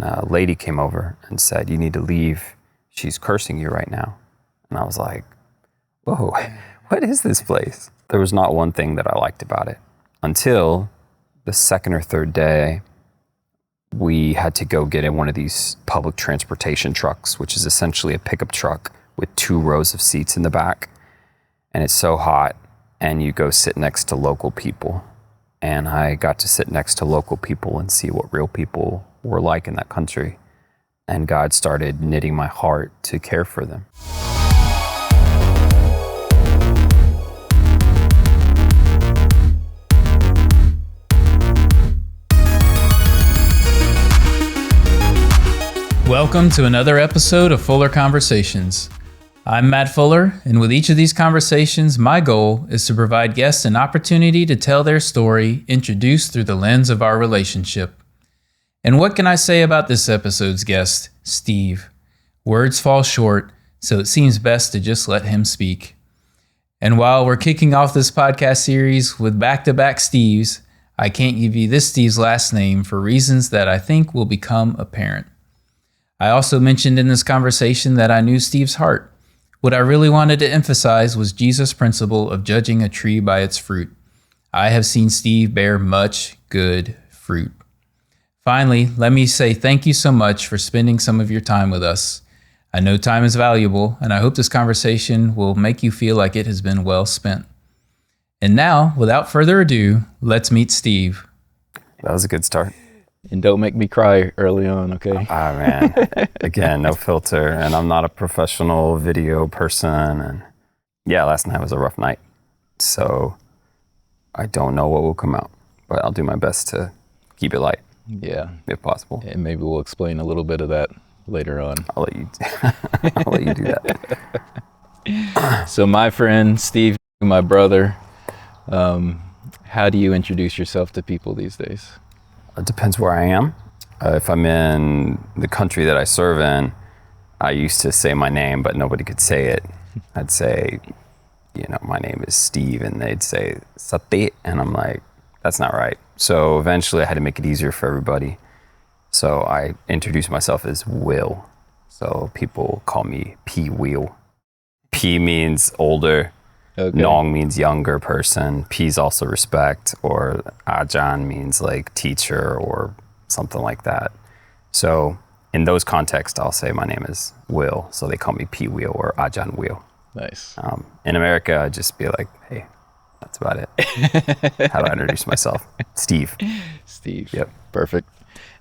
A lady came over and said, "You need to leave. She's cursing you right now." And I was like, whoa, what is this place? There was not one thing that I liked about it until the second or third day. We had to go get in one of these public transportation trucks, which is essentially a pickup truck with 2 rows of seats in the back. And it's so hot, and you go sit next to local people. And I got to sit next to local people and see what real people were like in that country. And God started knitting my heart to care for them. Welcome to another episode of Fuller Conversations. I'm Matt Fuller, and with each of these conversations, my goal is to provide guests an opportunity to tell their story, introduced through the lens of our relationship. And what can I say about this episode's guest, Steve? Words fall short, so it seems best to just let him speak. And while we're kicking off this podcast series with back-to-back Steves, I can't give you this Steve's last name for reasons that I think will become apparent. I also mentioned in this conversation that I knew Steve's heart. What I really wanted to emphasize was Jesus' principle of judging a tree by its fruit. I have seen Steve bear much good fruit. Finally, let me say thank you so much for spending some of your time with us. I know time is valuable, and I hope this conversation will make you feel like it has been well spent. And now, without further ado, let's meet Steve. That was a good start. And don't make me cry early on, okay? Ah, man. Again, no filter. And I'm not a professional video person. And yeah, last night was a rough night. So I don't know what will come out, but I'll do my best to keep it light. Yeah. If possible. And maybe we'll explain a little bit of that later on. I'll let you do that. So my friend, Steve, my brother, how do you introduce yourself to people these days? It depends where I am. If I'm in the country that I serve in, I used to say my name, but nobody could say it. I'd say, my name is Steve, and they'd say Sati, and I'm like, that's not right. So eventually I had to make it easier for everybody. So I introduced myself as Will. So people call me P Will. P means older. Okay. Nong means younger person. P's also respect, or Ajan means like teacher or something like that. So in those contexts, I'll say my name is Will. So they call me P Will or Ajan Will. Nice. In America, I'd just be like, hey, that's about it. How do I introduce myself? Steve. Steve. Yep. Perfect.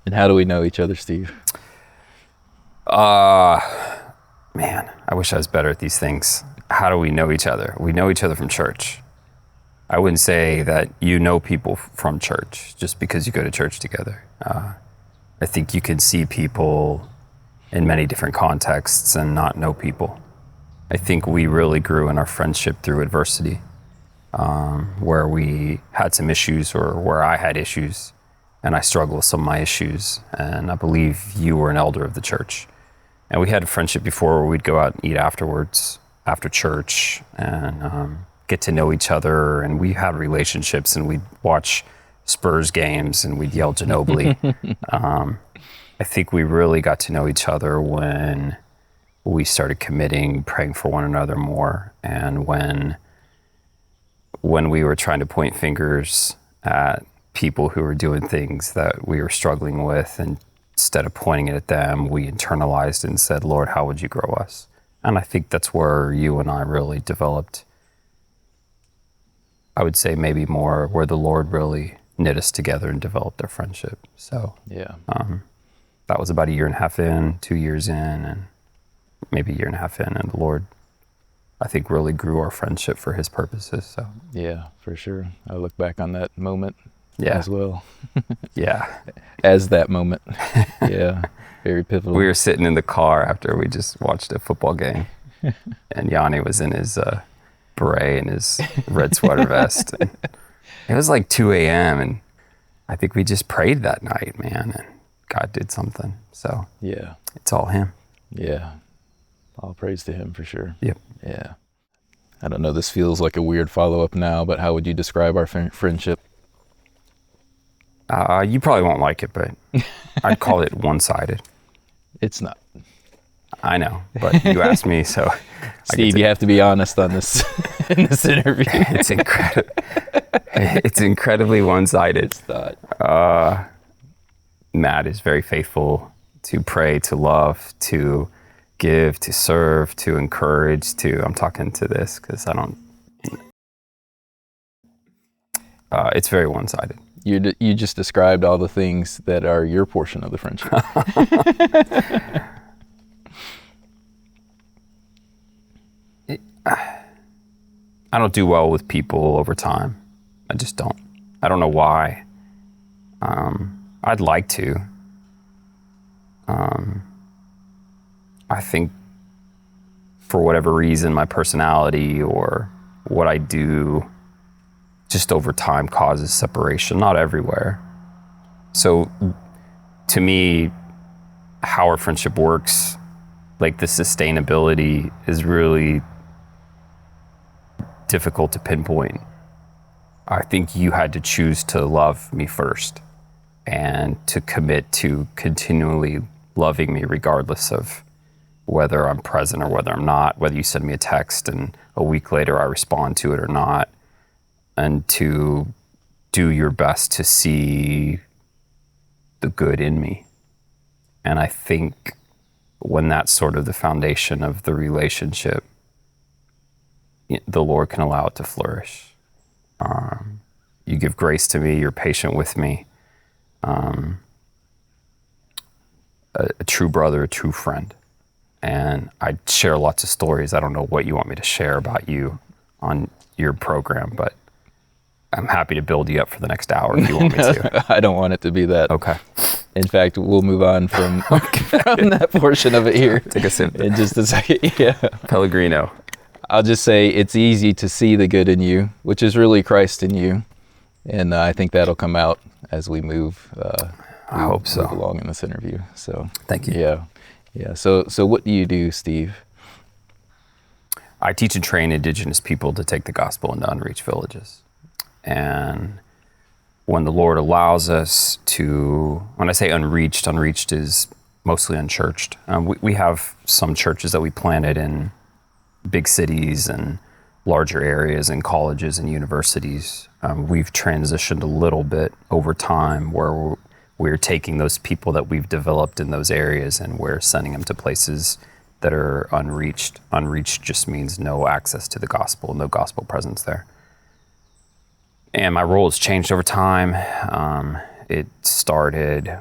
And how do we know each other, Steve? Man, I wish I was better at these things. How do we know each other? We know each other from church. I wouldn't say that you know people from church just because you go to church together. I think you can see people in many different contexts and not know people. I think we really grew in our friendship through adversity, where we had some issues or where I had issues and I struggled with some of my issues. And I believe you were an elder of the church. And we had a friendship before where we'd go out and eat afterwards, after church, and get to know each other. And we had relationships, and we'd watch Spurs games, and we'd yell Ginobili. I think we really got to know each other when we started committing, praying for one another more, and when we were trying to point fingers at people who were doing things that we were struggling with, and instead of pointing it at them, we internalized and said, Lord, how would you grow us? And I think that's where you and I really developed, I would say maybe more where the Lord really knit us together and developed our friendship. So yeah, that was about 1.5 years in, 2 years in, and maybe 1.5 years in, and the Lord, I think, really grew our friendship for his purposes. So yeah, for sure. I look back on that moment as well. Yeah. As that moment. Yeah. Very pivotal. We were sitting in the car after we just watched a football game, and Yanni was in his beret and his red sweater vest. And it was like 2 a.m. and I think we just prayed that night, man, and God did something. So yeah, it's all him. Yeah. All praise to him for sure. Yep. Yeah. I don't know, this feels like a weird follow-up now, but how would you describe our friendship? You probably won't like it, but I'd call it one-sided. It's not. I know, but you asked me, so. Steve, you have to be honest on this in this interview. It's incredibly one-sided. It's not. Matt is very faithful to pray, to love, to give, to serve, to encourage, I'm talking to this because I don't. It's very one-sided. You just described all the things that are your portion of the friendship. I don't do well with people over time. I just don't. I don't know why. I'd like to. I think for whatever reason, my personality or what I do just over time causes separation, not everywhere. So to me, how our friendship works, like the sustainability is really difficult to pinpoint. I think you had to choose to love me first and to commit to continually loving me regardless of whether I'm present or whether I'm not, whether you send me a text and a week later I respond to it or not, and to do your best to see the good in me. And I think when that's sort of the foundation of the relationship, the Lord can allow it to flourish. You give grace to me, you're patient with me. A true brother, a true friend. And I share lots of stories. I don't know what you want me to share about you on your program, but I'm happy to build you up for the next hour if you want me to. I don't want it to be that. Okay. In fact, we'll move on from that portion of it here. Take a sip. In just a second. Yeah. Pellegrino. I'll just say it's easy to see the good in you, which is really Christ in you. And I think that'll come out as we move. I hope so. Move along in this interview. So thank you. Yeah. Yeah. So what do you do, Steve? I teach and train indigenous people to take the gospel into unreached villages. And when the Lord allows us to, when I say unreached is mostly unchurched. We have some churches that we planted in big cities and larger areas and colleges and universities. We've transitioned a little bit over time where we're taking those people that we've developed in those areas and we're sending them to places that are unreached. Unreached just means no access to the gospel, no gospel presence there. And my role has changed over time. It started,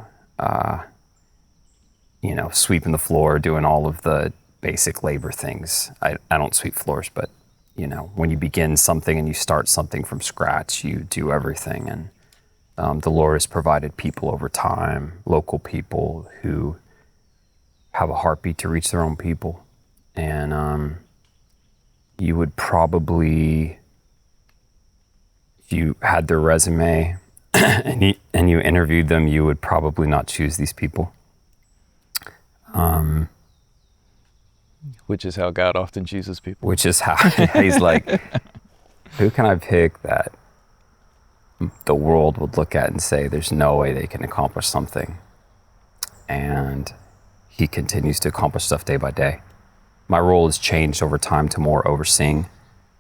sweeping the floor, doing all of the basic labor things. I don't sweep floors, but when you begin something and you start something from scratch, you do everything. And the Lord has provided people over time, local people who have a heartbeat to reach their own people. And you would probably, if you had their resume and you interviewed them, you would probably not choose these people. Which is how God often chooses people. Which is how he's like, who can I pick that the world would look at and say, there's no way they can accomplish something. And he continues to accomplish stuff day by day. My role has changed over time to more overseeing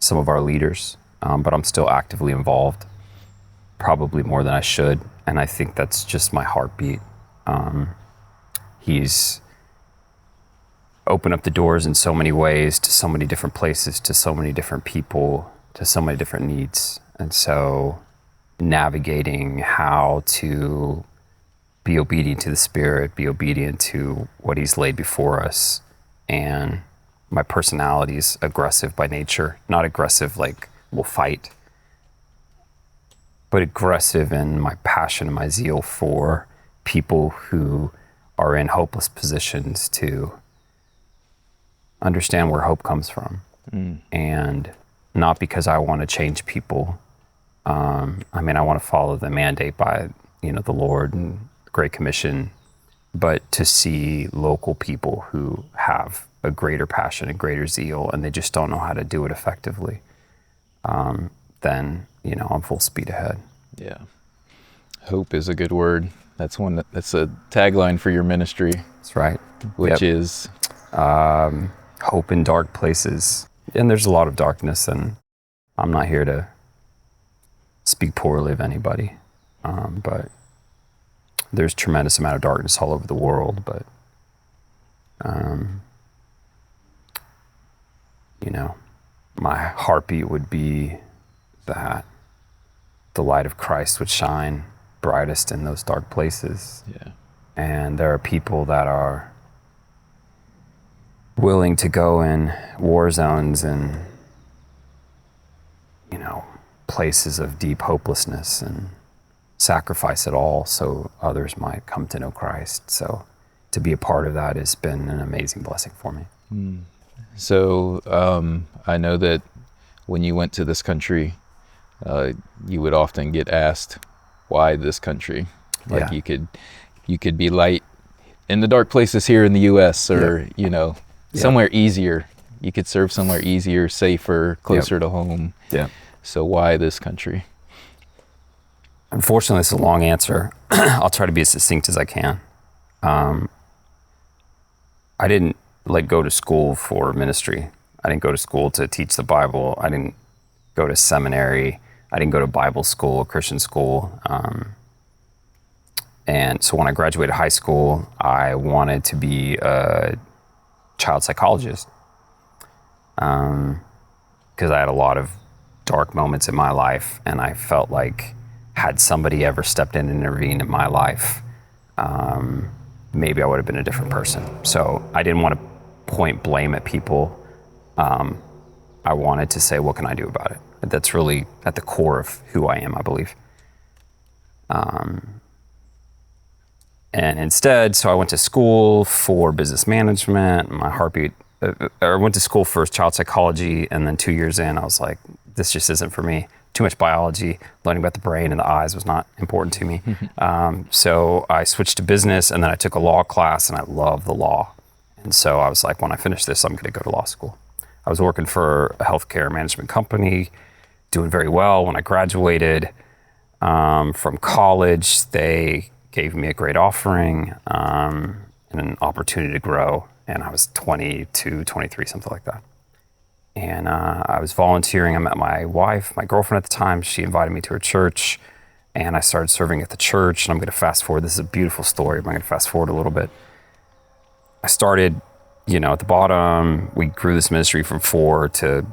some of our leaders, but I'm still actively involved, probably more than I should. And I think that's just my heartbeat. He's opened up the doors in so many ways to so many different places, to so many different people, to so many different needs. And so navigating how to be obedient to the Spirit, be obedient to what he's laid before us. And my personality is aggressive by nature, not aggressive like we'll fight, but aggressive in my passion and my zeal for people who are in hopeless positions to understand where hope comes from. And not because I want to change people. I want to follow the mandate by, the Lord and the Great Commission, but to see local people who have a greater passion, a greater zeal, and they just don't know how to do it effectively, then, I'm full speed ahead. Yeah. Hope is a good word. That's that's a tagline for your ministry. That's right. Which is? Hope in dark places. And there's a lot of darkness, and I'm not here to speak poorly of anybody. But there's tremendous amount of darkness all over the world. But, my heartbeat would be that the light of Christ would shine brightest in those dark places. Yeah. And there are people that are willing to go in war zones and, places of deep hopelessness and sacrifice it all so others might come to know Christ. So to be a part of that has been an amazing blessing for me. So I know that when you went to this country, you would often get asked, why this country? Like you could be light in the dark places here in the U.S. or, somewhere easier. You could serve somewhere easier, safer, closer to home. Yeah. So why this country? Unfortunately, it's a long answer. I'll try to be as succinct as I can. I didn't go to school for ministry. I didn't go to school to teach the Bible. I didn't go to seminary. I didn't go to Bible school, Christian school. And so when I graduated high school, I wanted to be a child psychologist. Because I had a lot of dark moments in my life, and I felt like had somebody ever stepped in and intervened in my life, maybe I would have been a different person. So I didn't want to point blame at people. I wanted to say, what can I do about it? That's really at the core of who I am, I believe. And instead, so I went to school for business management. My heartbeat, I went to school for child psychology, and then 2 years in, I was like, this just isn't for me. Too much biology, learning about the brain and the eyes was not important to me. So I switched to business, and then I took a law class, and I love the law. And so I was like, when I finish this, I'm gonna go to law school. I was working for a healthcare management company, doing very well. When I graduated from college, they gave me a great offering and an opportunity to grow. And I was 22, 23, something like that. And I was volunteering. I met my wife, my girlfriend at the time. She invited me to her church, and I started serving at the church. And I'm going to fast forward. This is a beautiful story, but I'm going to fast forward a little bit. I started, at the bottom. We grew this ministry from 4 to,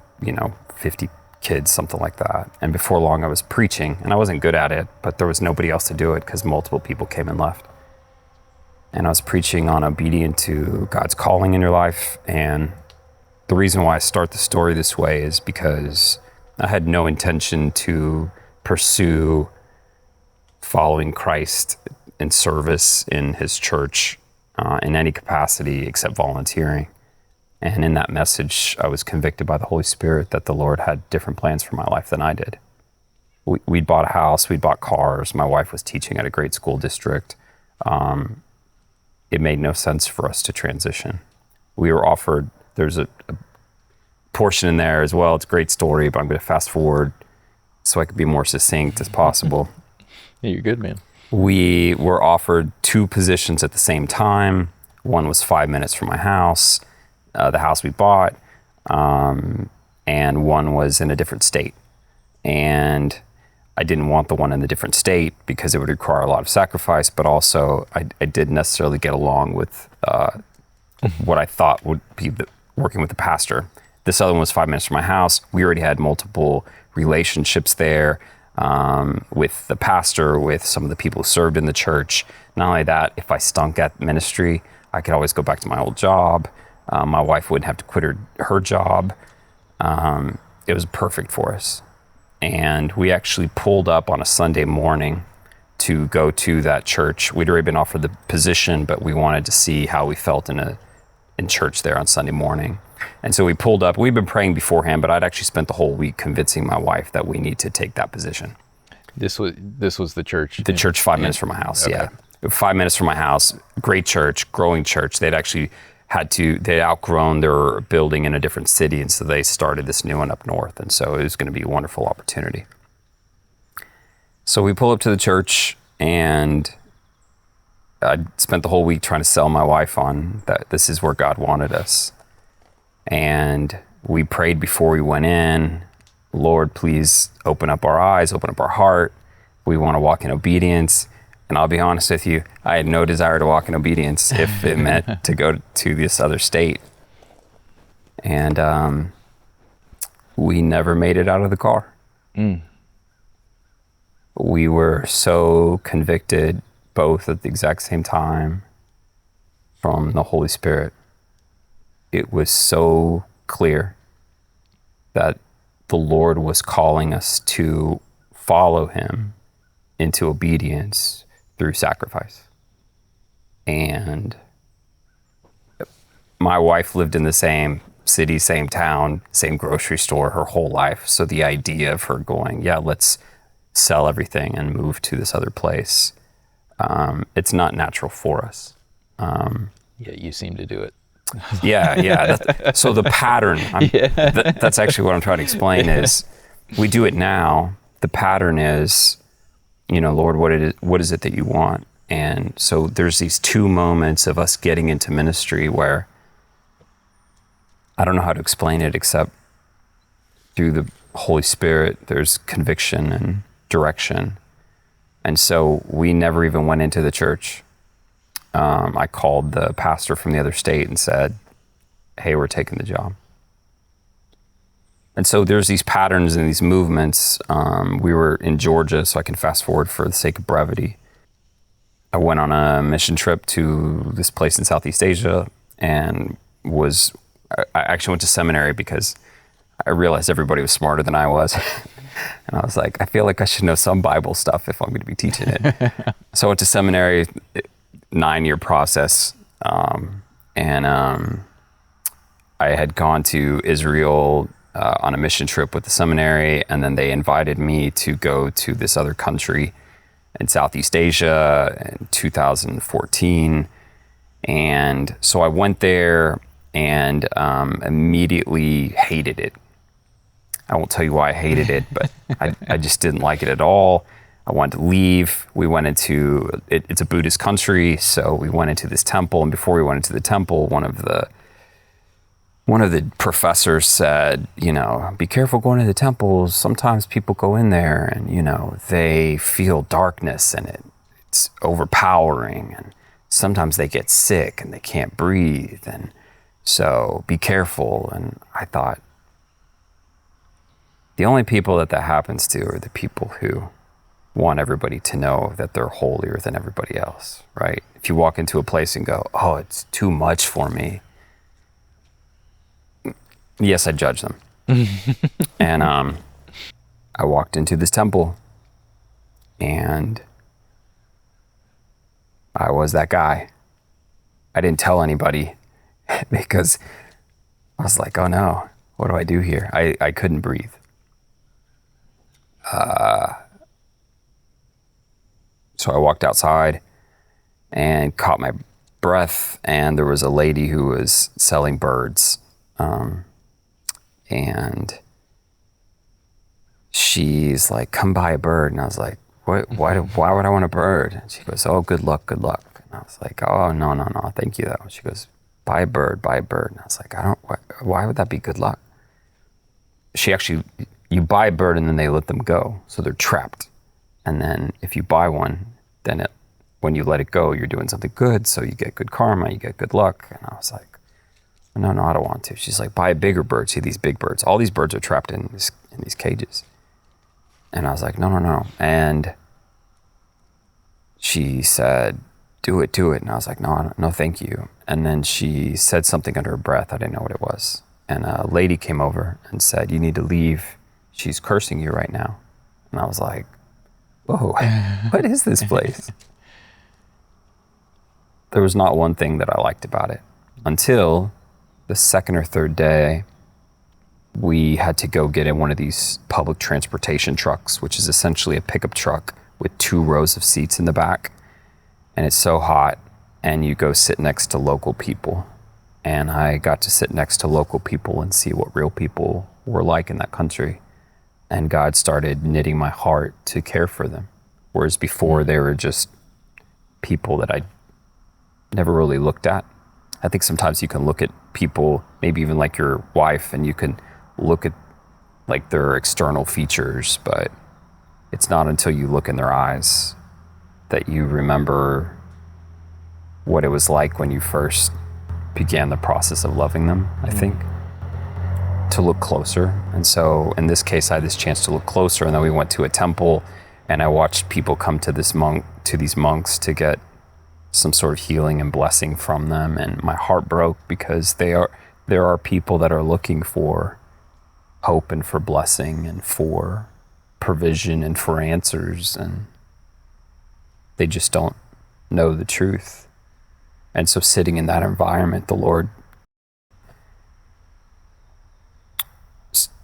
50 kids, something like that. And before long, I was preaching, and I wasn't good at it, but there was nobody else to do it because multiple people came and left. And I was preaching on obedience to God's calling in your life. And the reason why I start the story this way is because I had no intention to pursue following Christ in service in his church in any capacity except volunteering. And in that message, I was convicted by the Holy Spirit that the Lord had different plans for my life than I did. We'd bought a house, we'd bought cars. My wife was teaching at a great school district. It made no sense for us to transition. We were offered, there's a portion in there as well. It's a great story, but I'm going to fast forward so I can be more succinct as possible. Yeah, you're good, man. We were offered 2 positions at the same time. One was 5 minutes from my house, the house we bought, and one was in a different state. And I didn't want the one in the different state because it would require a lot of sacrifice, but also I didn't necessarily get along with what I thought would be working with the pastor. This other one was 5 minutes from my house. We already had multiple relationships there with the pastor, with some of the people who served in the church. Not only that, if I stunk at ministry, I could always go back to my old job. My wife wouldn't have to quit her job. It was perfect for us. And we actually pulled up on a Sunday morning to go to that church. We'd already been offered the position, but we wanted to see how we felt in church there on Sunday morning. And so we pulled up. We'd been praying beforehand, but I'd actually spent the whole week convincing my wife that we need to take that position. This was the church? The church 5 minutes from my house, okay. Yeah. 5 minutes from my house, great church, growing church. They'd outgrown their building in a different city, and so they started this new one up north, and so it was going to be a wonderful opportunity. So we pull up to the church, And I spent the whole week trying to sell my wife on that this is where God wanted us. And we prayed before we went in, Lord, please open up our eyes, open up our heart. We want to walk in obedience. And I'll be honest with you, I had no desire to walk in obedience if it meant to go to this other state. And we never made it out of the car. We were so convicted both at the exact same time from the Holy Spirit. It was so clear that the Lord was calling us to follow him into obedience through sacrifice. And my wife lived in the same city, same town, same grocery store her whole life. So the idea of her going, yeah, let's sell everything and move to this other place, it's not natural for us. Yeah, you seem to do it. Yeah. So the pattern, that's actually what I'm trying to explain is we do it now. The pattern is, Lord, what is it that you want? And so there's these two moments of us getting into ministry where I don't know how to explain it except through the Holy Spirit, there's conviction and direction. And so we never even went into the church. I called the pastor from the other state and said, hey, we're taking the job. And so there's these patterns and these movements. We were in Georgia, so I can fast forward for the sake of brevity. I went on a mission trip to this place in Southeast Asia and I actually went to seminary because I realized everybody was smarter than I was. And I was like, I feel like I should know some Bible stuff if I'm going to be teaching it. So I went to seminary, 9-year process. And I had gone to Israel on a mission trip with the seminary. And then they invited me to go to this other country in Southeast Asia in 2014. And so I went there and immediately hated it. I won't tell you why I hated it, but I just didn't like it at all. I wanted to leave. We went into, it's a Buddhist country, so we went into this temple, and before we went into the temple, one of the professors said, be careful going to the temples. Sometimes people go in there and, they feel darkness and it's overpowering, and sometimes they get sick and they can't breathe, and so be careful. And I thought, the only people that happens to are the people who want everybody to know that they're holier than everybody else, right? If you walk into a place and go, oh, it's too much for me. Yes, I judge them. And I walked into this temple and I was that guy. I didn't tell anybody because I was like, oh no, what do I do here? I couldn't breathe. So I walked outside and caught my breath, and there was a lady who was selling birds. And she's like, come buy a bird. And I was like, why would I want a bird? And she goes, oh, good luck. And I was like, oh, no, thank you though. She goes, buy a bird. And I was like, why would that be good luck? You buy a bird and then they let them go. So they're trapped. And then if you buy one, then when you let it go, you're doing something good. So you get good karma, you get good luck. And I was like, no, I don't want to. She's like, buy a bigger bird. See these big birds. All these birds are trapped in these cages. And I was like, no. And she said, do it. And I was like, no, thank you. And then she said something under her breath. I didn't know what it was. And a lady came over and said, you need to leave. She's cursing you right now. And I was like, whoa, what is this place? There was not one thing that I liked about it until the second or third day. We had to go get in one of these public transportation trucks, which is essentially a pickup truck with 2 rows of seats in the back. And it's so hot, and you go sit next to local people. And I got to sit next to local people and see what real people were like in that country. And God started knitting my heart to care for them. whereas before they were just people that I never really looked at. I think sometimes you can look at people, maybe even like your wife, and you can look at like their external features, but it's not until you look in their eyes that you remember what it was like when you first began the process of loving them, I think, to look closer. And so in this case, I had this chance to look closer, and then we went to a temple, and I watched people come to these monks to get some sort of healing and blessing from them, and my heart broke because there are people that are looking for hope and for blessing and for provision and for answers, and they just don't know the truth. And so sitting in that environment, the Lord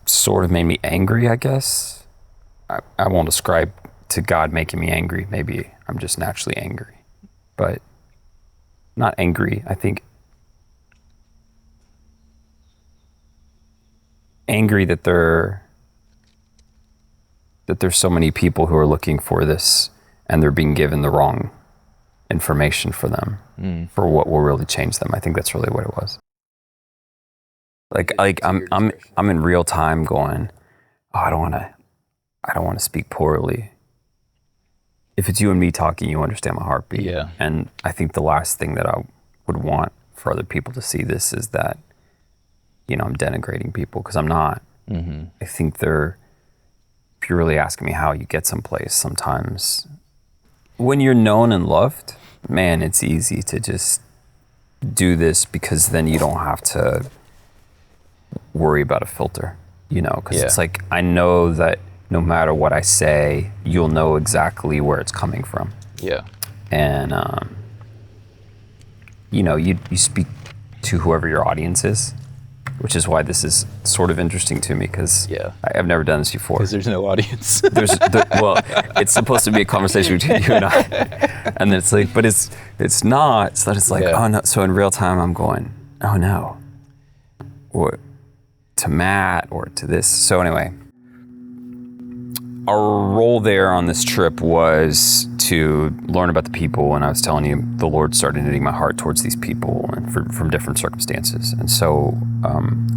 sort of made me angry, I guess. I won't ascribe to God making me angry. Maybe I'm just naturally angry. But not angry, I think angry that there's so many people who are looking for this and they're being given the wrong information for them, for what will really change them. I think that's really what it was. Like I'm in real time going, oh, I don't want to speak poorly. If it's you and me talking, you understand my heartbeat. Yeah. And I think the last thing that I would want for other people to see this is that, I'm denigrating people, because I'm not. Mm-hmm. I think if you're really asking me how you get someplace, sometimes when you're known and loved, man, it's easy to just do this, because then you don't have to worry about a filter, because it's like, I know that no matter what I say, you'll know exactly where it's coming from. Yeah. And, you speak to whoever your audience is, which is why this is sort of interesting to me, because I've never done this before. Because there's no audience. Well, it's supposed to be a conversation between you and I. And then it's like, but it's not. So that it's like, oh no. So in real time, I'm going, oh no. Or to Matt, or to this. So anyway, our role there on this trip was to learn about the people, and I was telling you, the Lord started knitting my heart towards these people and from different circumstances. And so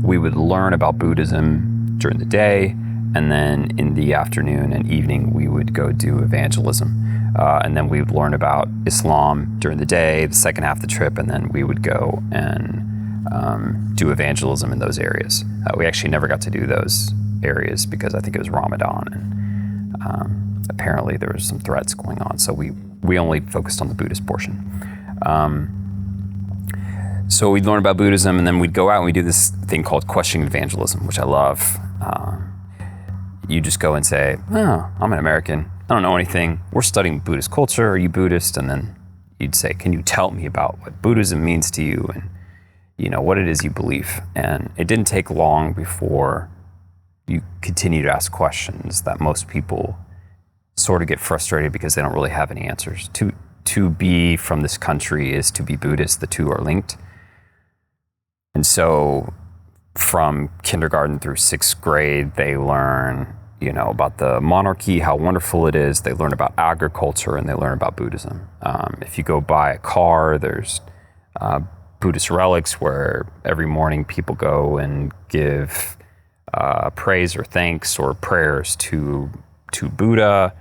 we would learn about Buddhism during the day, and then in the afternoon and evening, we would go do evangelism. And then we would learn about Islam during the day, the second half of the trip, and then we would go and do evangelism in those areas. We actually never got to do those areas because I think it was Ramadan, and apparently there was some threats going on, so we only focused on the Buddhist portion. So we'd learn about Buddhism, and then we'd go out and we'd do this thing called questioning evangelism, which I love. You just go and say, oh, I'm an American, I don't know anything, we're studying Buddhist culture, are you Buddhist? And then you'd say, can you tell me about what Buddhism means to you, and what it is you believe? And it didn't take long before you continue to ask questions that most people sort of get frustrated because they don't really have any answers. To be from this country is to be Buddhist. The two are linked. And so from kindergarten through 6th grade, they learn, about the monarchy, how wonderful it is. They learn about agriculture, and they learn about Buddhism. If you go buy a car, there's Buddhist relics where every morning people go and give praise or thanks or prayers to Buddha.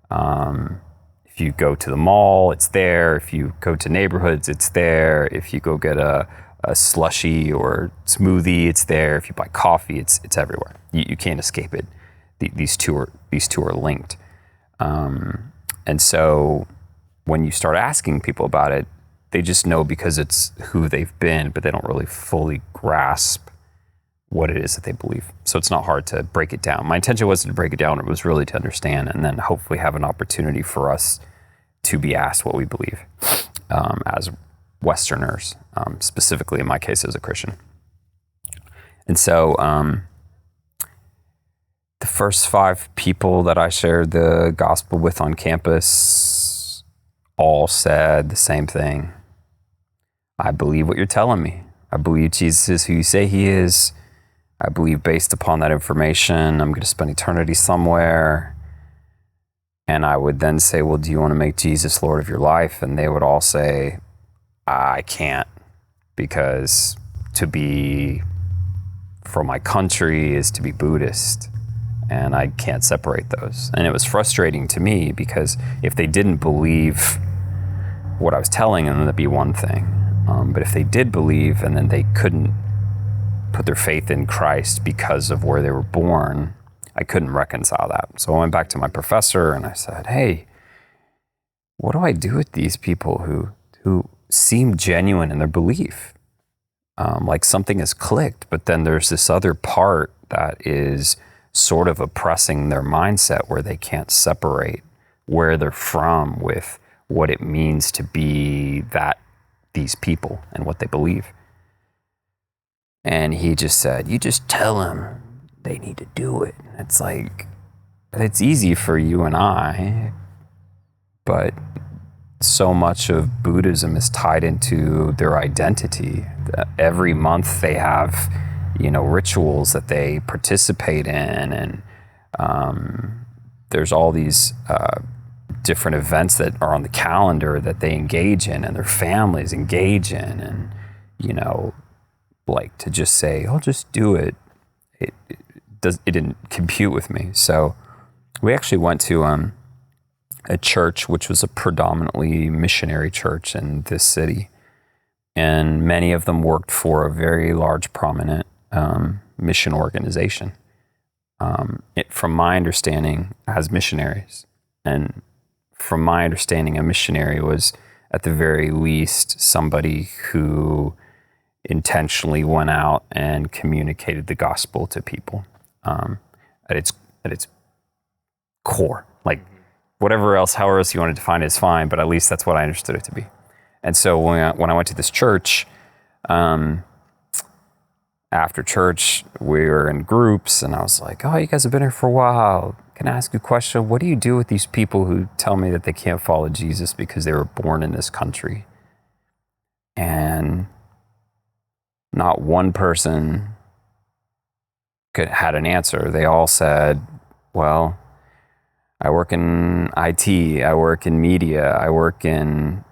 If you go to the mall, it's there. If you go to neighborhoods, it's there. If you go get a slushie or smoothie, it's there. If you buy coffee, it's everywhere. You can't escape it. These two are linked. And so when you start asking people about it, they just know because it's who they've been, but they don't really fully grasp what it is that they believe. So it's not hard to break it down. My intention wasn't to break it down, it was really to understand, and then hopefully have an opportunity for us to be asked what we believe as Westerners, specifically in my case as a Christian. And so the first 5 people that I shared the gospel with on campus all said the same thing. I believe what you're telling me. I believe Jesus is who you say he is. I believe based upon that information, I'm going to spend eternity somewhere. And I would then say, well, do you want to make Jesus Lord of your life? And they would all say, I can't, because to be from my country is to be Buddhist, and I can't separate those. And it was frustrating to me, because if they didn't believe what I was telling them, that'd be one thing. But if they did believe, and then they couldn't put their faith in Christ because of where they were born, I couldn't reconcile that. So I went back to my professor and I said, hey, what do I do with these people who seem genuine in their belief? Like something has clicked, but then there's this other part that is sort of oppressing their mindset, where they can't separate where they're from with what it means to be these people and what they believe. And he just said, you just tell them they need to do it. It's like, it's easy for you and I, but so much of Buddhism is tied into their identity. Every month they have, rituals that they participate in, and there's all these different events that are on the calendar that they engage in, and their families engage in, and like to just say, "Oh, just do it." It didn't compute with me. So we actually went to a church which was a predominantly missionary church in this city, and many of them worked for a very large, prominent mission organization. From my understanding, as missionaries, and from my understanding, a missionary was at the very least somebody who intentionally went out and communicated the gospel to people at its core. Like however else you want to define it is fine, but at least that's what I understood it to be. And so when I went to this church, after church, we were in groups, and I was like, oh, you guys have been here for a while. Can I ask you a question? What do you do with these people who tell me that they can't follow Jesus because they were born in this country? And not one person had an answer. They all said, well, I work in IT, I work in media, I work in,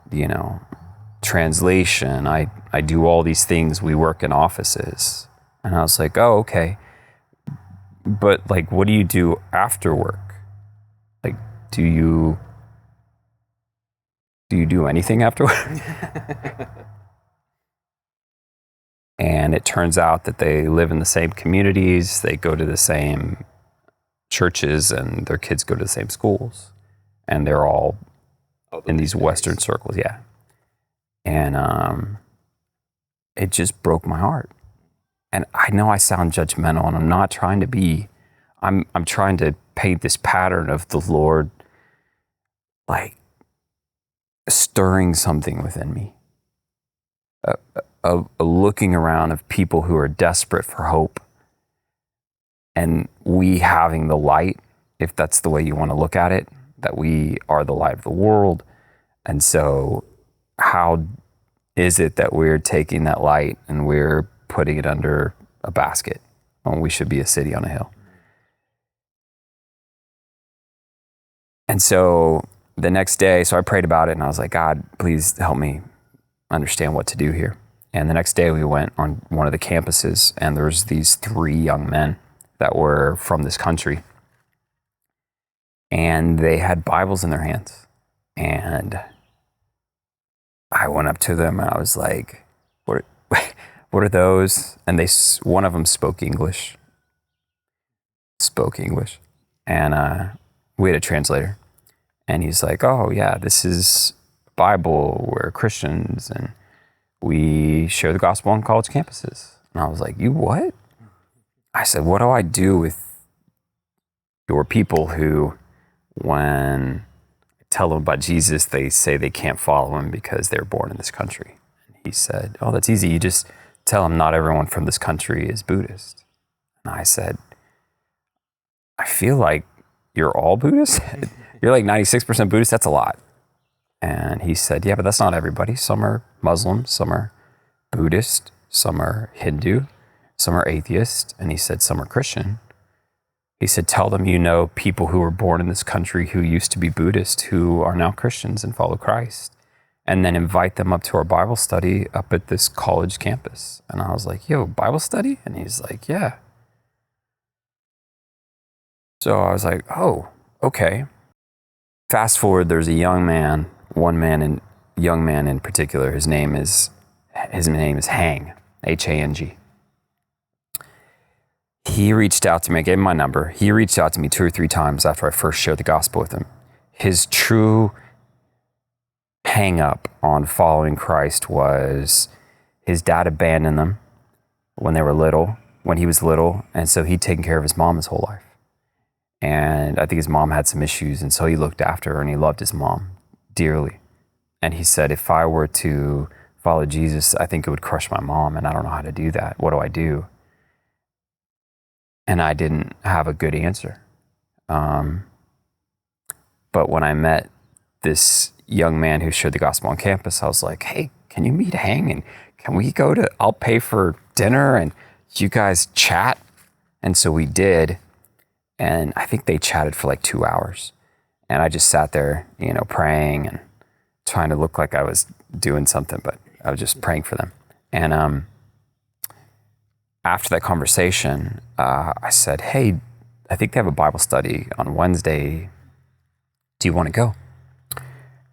translation, I do all these things, we work in offices. And I was like, oh, okay. But like, what do you do after work? Like, do you do anything after work? And it turns out that they live in the same communities, they go to the same churches, and their kids go to the same schools. And they're all in these Western circles, yeah. And it just broke my heart. And I know I sound judgmental, and I'm not trying to be. I'm trying to paint this pattern of the Lord like stirring something within me. A looking around of people who are desperate for hope, and we having the light, if that's the way you want to look at it, that we are the light of the world. And so how is it that we're taking that light and we're putting it under a basket when we should be a city on a hill? And so the next day, so I prayed about it, and I was like, God, please help me understand what to do here. And the next day we went on one of the campuses, and there was these 3 young men that were from this country, and they had Bibles in their hands. And I went up to them and I was like, what are those? And one of them spoke English. And we had a translator, and he's like, oh yeah, this is Bible, we're Christians, and we share the gospel on college campuses. And I was like, you what? I said, what do I do with your people who, when I tell them about Jesus, they say they can't follow him because they're born in this country? And he said, oh, that's easy. You just tell them not everyone from this country is Buddhist. And I said, I feel like you're all Buddhist? You're like 96% Buddhist? That's a lot. And he said, yeah, but that's not everybody. Some are Muslim, some are Buddhist, some are Hindu, some are atheist. And he said, some are Christian. He said, tell them you know people who were born in this country who used to be Buddhist, who are now Christians and follow Christ. And then invite them up to our Bible study up at this college campus. And I was like, yo, Bible study? And he's like, yeah. So I was like, oh, okay. Fast forward, there's a young man, young man in particular. His name is Hang, H-A-N-G. He reached out to me. I gave him my number. He reached out to me 2 or 3 times after I first shared the gospel with him. His true hang up on following Christ was his dad abandoned them when he was little. And so he'd taken care of his mom his whole life. And I think his mom had some issues. And so he looked after her and he loved his mom dearly. And he said, if I were to follow Jesus, I think it would crush my mom. And I don't know how to do that. What do I do? And I didn't have a good answer. But when I met this young man who shared the gospel on campus, I was like, hey, can you meet Hang? And can we I'll pay for dinner and you guys chat? And so we did. And I think they chatted for like 2 hours. And I just sat there, praying and trying to look like I was doing something, but I was just praying for them. And after that conversation, I said, hey, I think they have a Bible study on Wednesday. Do you want to go?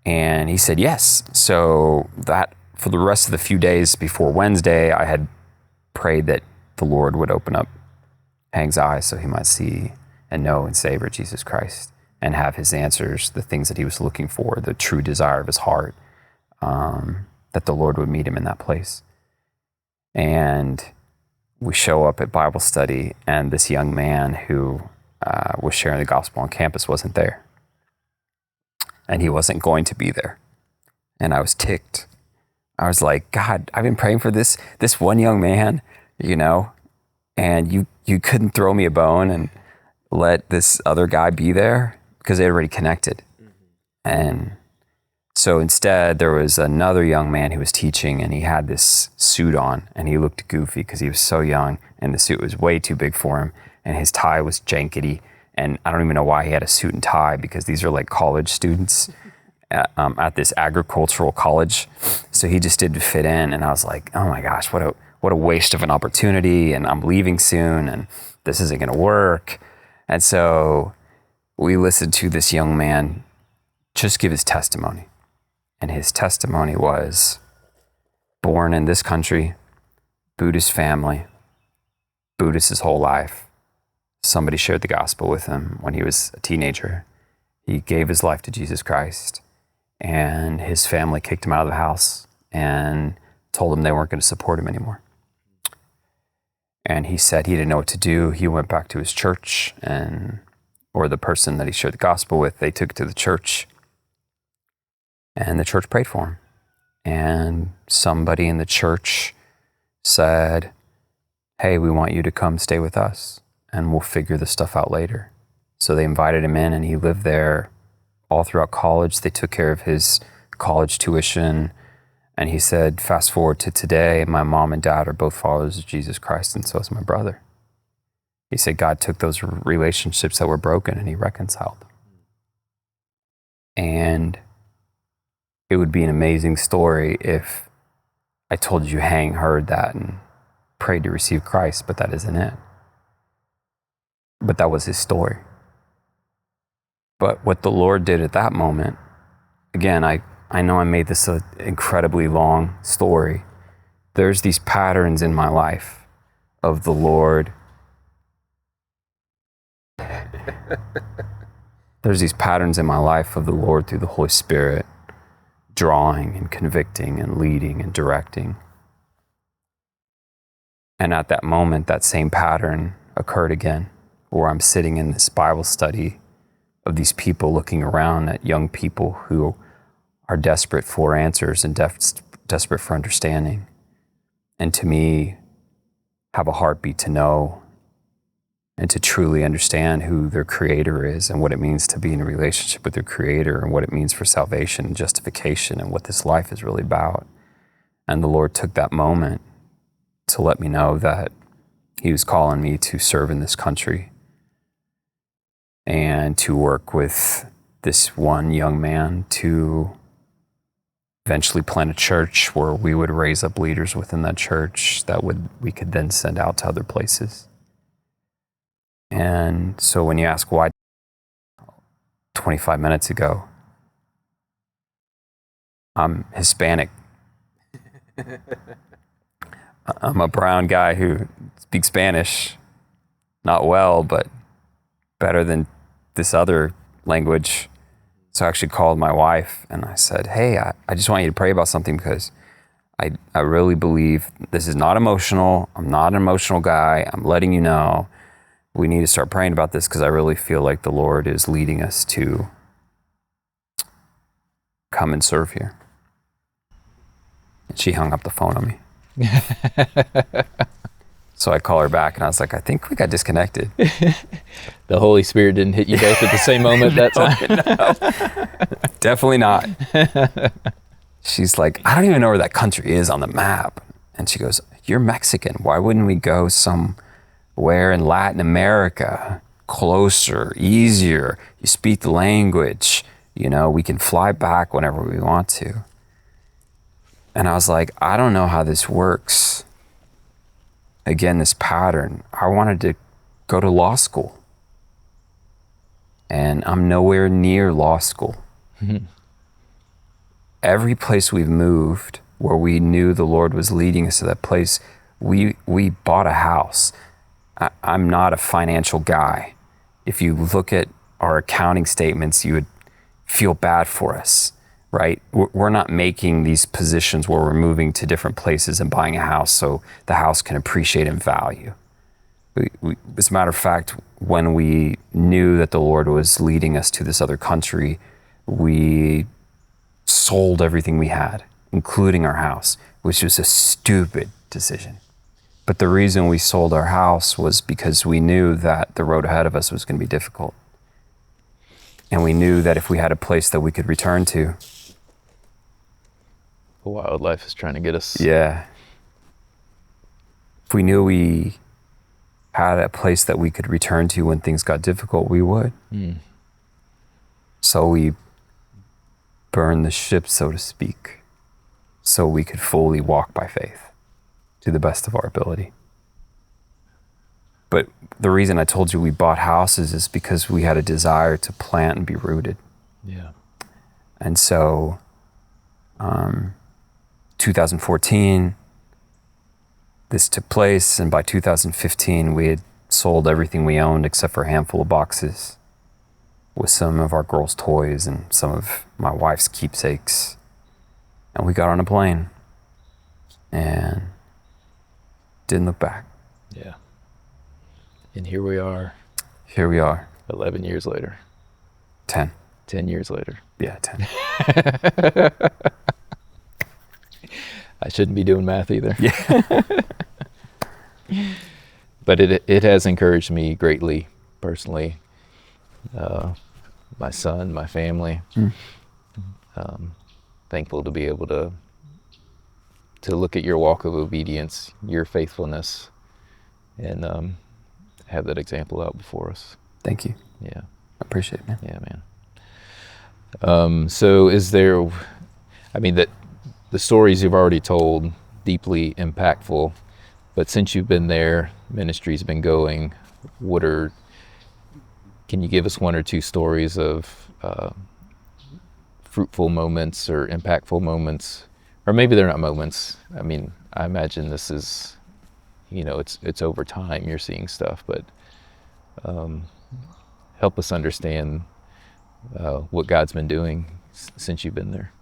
And he said, yes. So that for the rest of the few days before Wednesday, I had prayed that the Lord would open up Hang's eyes so he might see and know and savor Jesus Christ and have his answers, the things that he was looking for, the true desire of his heart, that the Lord would meet him in that place. And we show up at Bible study, and this young man who was sharing the gospel on campus wasn't there. And he wasn't going to be there. And I was ticked. I was like, God, I've been praying for this one young man, and you couldn't throw me a bone and let this other guy be there, because they had already connected. And so instead, there was another young man who was teaching, and he had this suit on, and he looked goofy because he was so young, and the suit was way too big for him, and his tie was jankety. And I don't even know why he had a suit and tie, because these are like college students at this agricultural college. So he just didn't fit in. And I was like, oh my gosh, what a waste of an opportunity. And I'm leaving soon, and this isn't going to work. And so we listened to this young man just give his testimony. And his testimony was born in this country, Buddhist family, Buddhist his whole life. Somebody shared the gospel with him when he was a teenager. He gave his life to Jesus Christ, and his family kicked him out of the house and told him they weren't going to support him anymore. And he said he didn't know what to do. He went back to his church, or the person that he shared the gospel with, they took it to the church, and the church prayed for him. And somebody in the church said, hey, we want you to come stay with us, and we'll figure this stuff out later. So they invited him in, and he lived there all throughout college. They took care of his college tuition. And he said, fast forward to today, my mom and dad are both followers of Jesus Christ, and so is my brother. He said God took those relationships that were broken and he reconciled them. And it would be an amazing story if I told you Hang heard that and prayed to receive Christ, but that isn't it. But that was his story. But what the Lord did at that moment, again, I know I made this an incredibly long story. There's these patterns in my life of the Lord. There's these patterns in my life of the Lord through the Holy Spirit, drawing and convicting and leading and directing. And at that moment, that same pattern occurred again, where I'm sitting in this Bible study of these people looking around at young people who are desperate for answers and desperate for understanding. And to me, have a heartbeat to know and to truly understand who their Creator is and what it means to be in a relationship with their Creator and what it means for salvation and justification and what this life is really about. And the Lord took that moment to let me know that He was calling me to serve in this country and to work with this one young man to eventually plant a church where we would raise up leaders within that church that we could then send out to other places. And so when you ask why 25 minutes ago, I'm Hispanic. I'm a brown guy who speaks Spanish, not well, but better than this other language. So I actually called my wife and I said, hey, I just want you to pray about something, because I really believe this is not emotional. I'm not an emotional guy. I'm letting you know we need to start praying about this, because I really feel like the Lord is leading us to come and serve here. And she hung up the phone on me. So I call her back and I was like, I think we got disconnected. The Holy Spirit didn't hit you both at the same moment that time? No, definitely not. She's like, I don't even know where that country is on the map. And she goes, you're Mexican. Why wouldn't we go somewhere in Latin America? Closer, easier. You speak the language. You know, we can fly back whenever we want to. And I was like, I don't know how this works. Again, this pattern. I wanted to go to law school. And I'm nowhere near law school. Mm-hmm. Every place we've moved where we knew the Lord was leading us to that place, we bought a house. I'm not a financial guy. If you look at our accounting statements, you would feel bad for us, right? We're not making these positions where we're moving to different places and buying a house so the house can appreciate in value. As a matter of fact, when we knew that the Lord was leading us to this other country, we sold everything we had, including our house, which was a stupid decision. But the reason we sold our house was because we knew that the road ahead of us was going to be difficult. And we knew that if we had a place that we could return to. Wildlife is trying to get us. Yeah. If we knew we had a place that we could return to when things got difficult, we would. Mm. So we burned the ship, so to speak, so we could fully walk by faith to the best of our ability. But the reason I told you we bought houses is because we had a desire to plant and be rooted. Yeah. And so 2014, this took place, and by 2015, we had sold everything we owned except for a handful of boxes with some of our girls' toys and some of my wife's keepsakes. And we got on a plane and didn't look back. Yeah. And here we are. Here we are. 11 years later. 10. 10 years later. Yeah, 10. I shouldn't be doing math either. Yeah. But it has encouraged me greatly, personally. My son, my family. Thankful to be able to look at your walk of obedience, your faithfulness, and have that example out before us. Thank you. Yeah. I appreciate it, man. Yeah, man. So is there, I mean, the stories you've already told, deeply impactful, but since you've been there, ministry's been going, can you give us one or two stories of fruitful moments or impactful moments? Or maybe they're not moments. I mean, I imagine this is, it's over time you're seeing stuff, but help us understand what God's been doing since you've been there.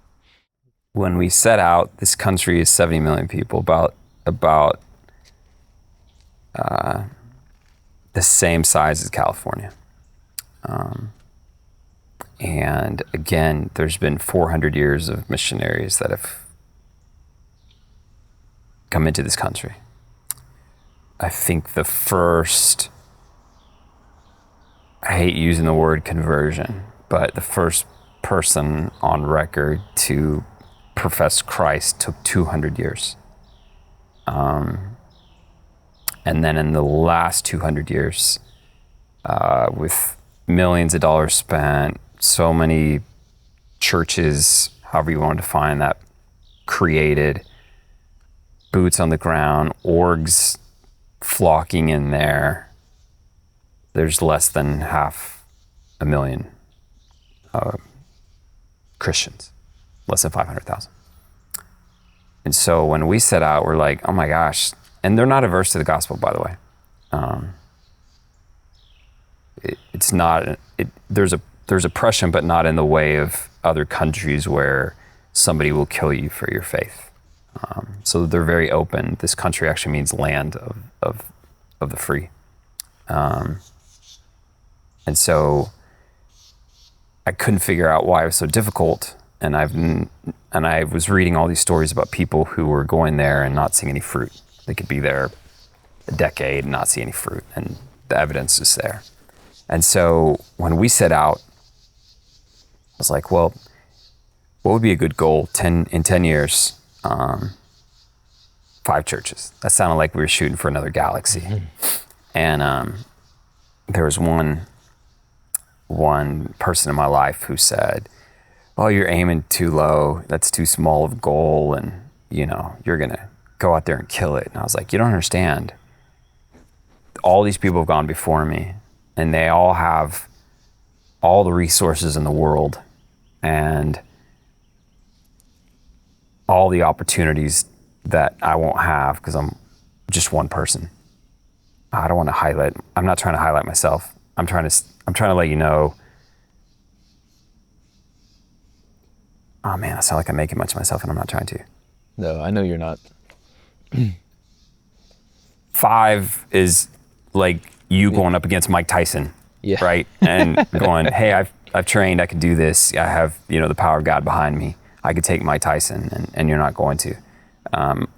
When we set out, this country is 70 million people, about the same size as California. And again, there's been 400 years of missionaries that have come into this country. I think the first, I hate using the word conversion, but the first person on record to profess Christ took 200 years. And then in the last 200 years, with millions of dollars spent, so many churches, however you want to define that, created, boots on the ground, orgs flocking in there. There's less than 500,000 Christians, less than 500,000. And so when we set out, we're like, oh my gosh, and they're not averse to the gospel, by the way. It's not, there's oppression, but not in the way of other countries where somebody will kill you for your faith. So they're very open. This country actually means land of the free. And so I couldn't figure out why it was so difficult. And I was reading all these stories about people who were going there and not seeing any fruit. They could be there a decade and not see any fruit, and the evidence is there. And so when we set out, I was like, well, what would be a good goal? In 10 years, 5 churches. That sounded like we were shooting for another galaxy. Mm-hmm. And there was one person in my life who said, oh, you're aiming too low. That's too small of a goal. And, you're going to go out there and kill it. And I was like, you don't understand. All these people have gone before me, and they all have all the resources in the world and all the opportunities that I won't have because I'm just one person. I don't want to highlight. I'm not trying to highlight myself. I'm trying to let you know. Oh man, I sound like I'm making much of myself, and I'm not trying to. No, I know you're not. 5 is like you going up against Mike Tyson, yeah. Right? And going, hey, I've trained, I can do this. I have, the power of God behind me. I could take Mike Tyson, and you're not going to,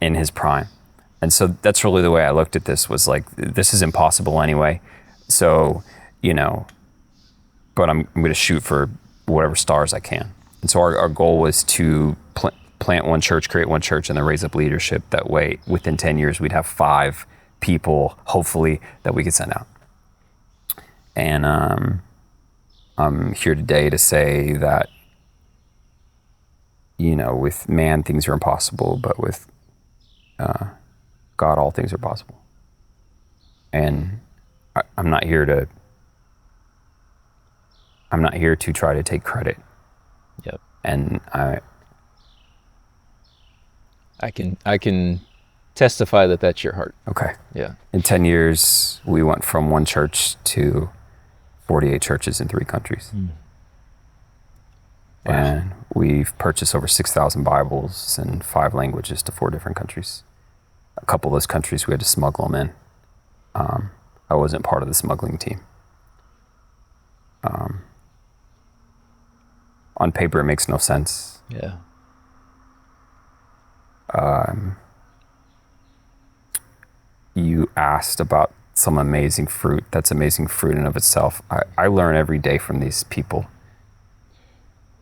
in his prime. And so that's really the way I looked at this, was like, this is impossible anyway. So, but I'm going to shoot for whatever stars I can. And so our goal was to plant one church, create one church, and then raise up leadership. That way, within 10 years, we'd have 5 people, hopefully, that we could send out. And I'm here today to say that, with man, things are impossible, but with God, all things are possible. And I'm not here to try to take credit. Yep. And I can testify that that's your heart. Okay. Yeah. In 10 years, we went from one church to 48 churches in 3 countries. Mm. Wow. And we've purchased over 6,000 Bibles in 5 languages to 4 different countries. A couple of those countries we had to smuggle them in. I wasn't part of the smuggling team. On paper, it makes no sense. Yeah. You asked about some amazing fruit. That's amazing fruit in and of itself. I learn every day from these people.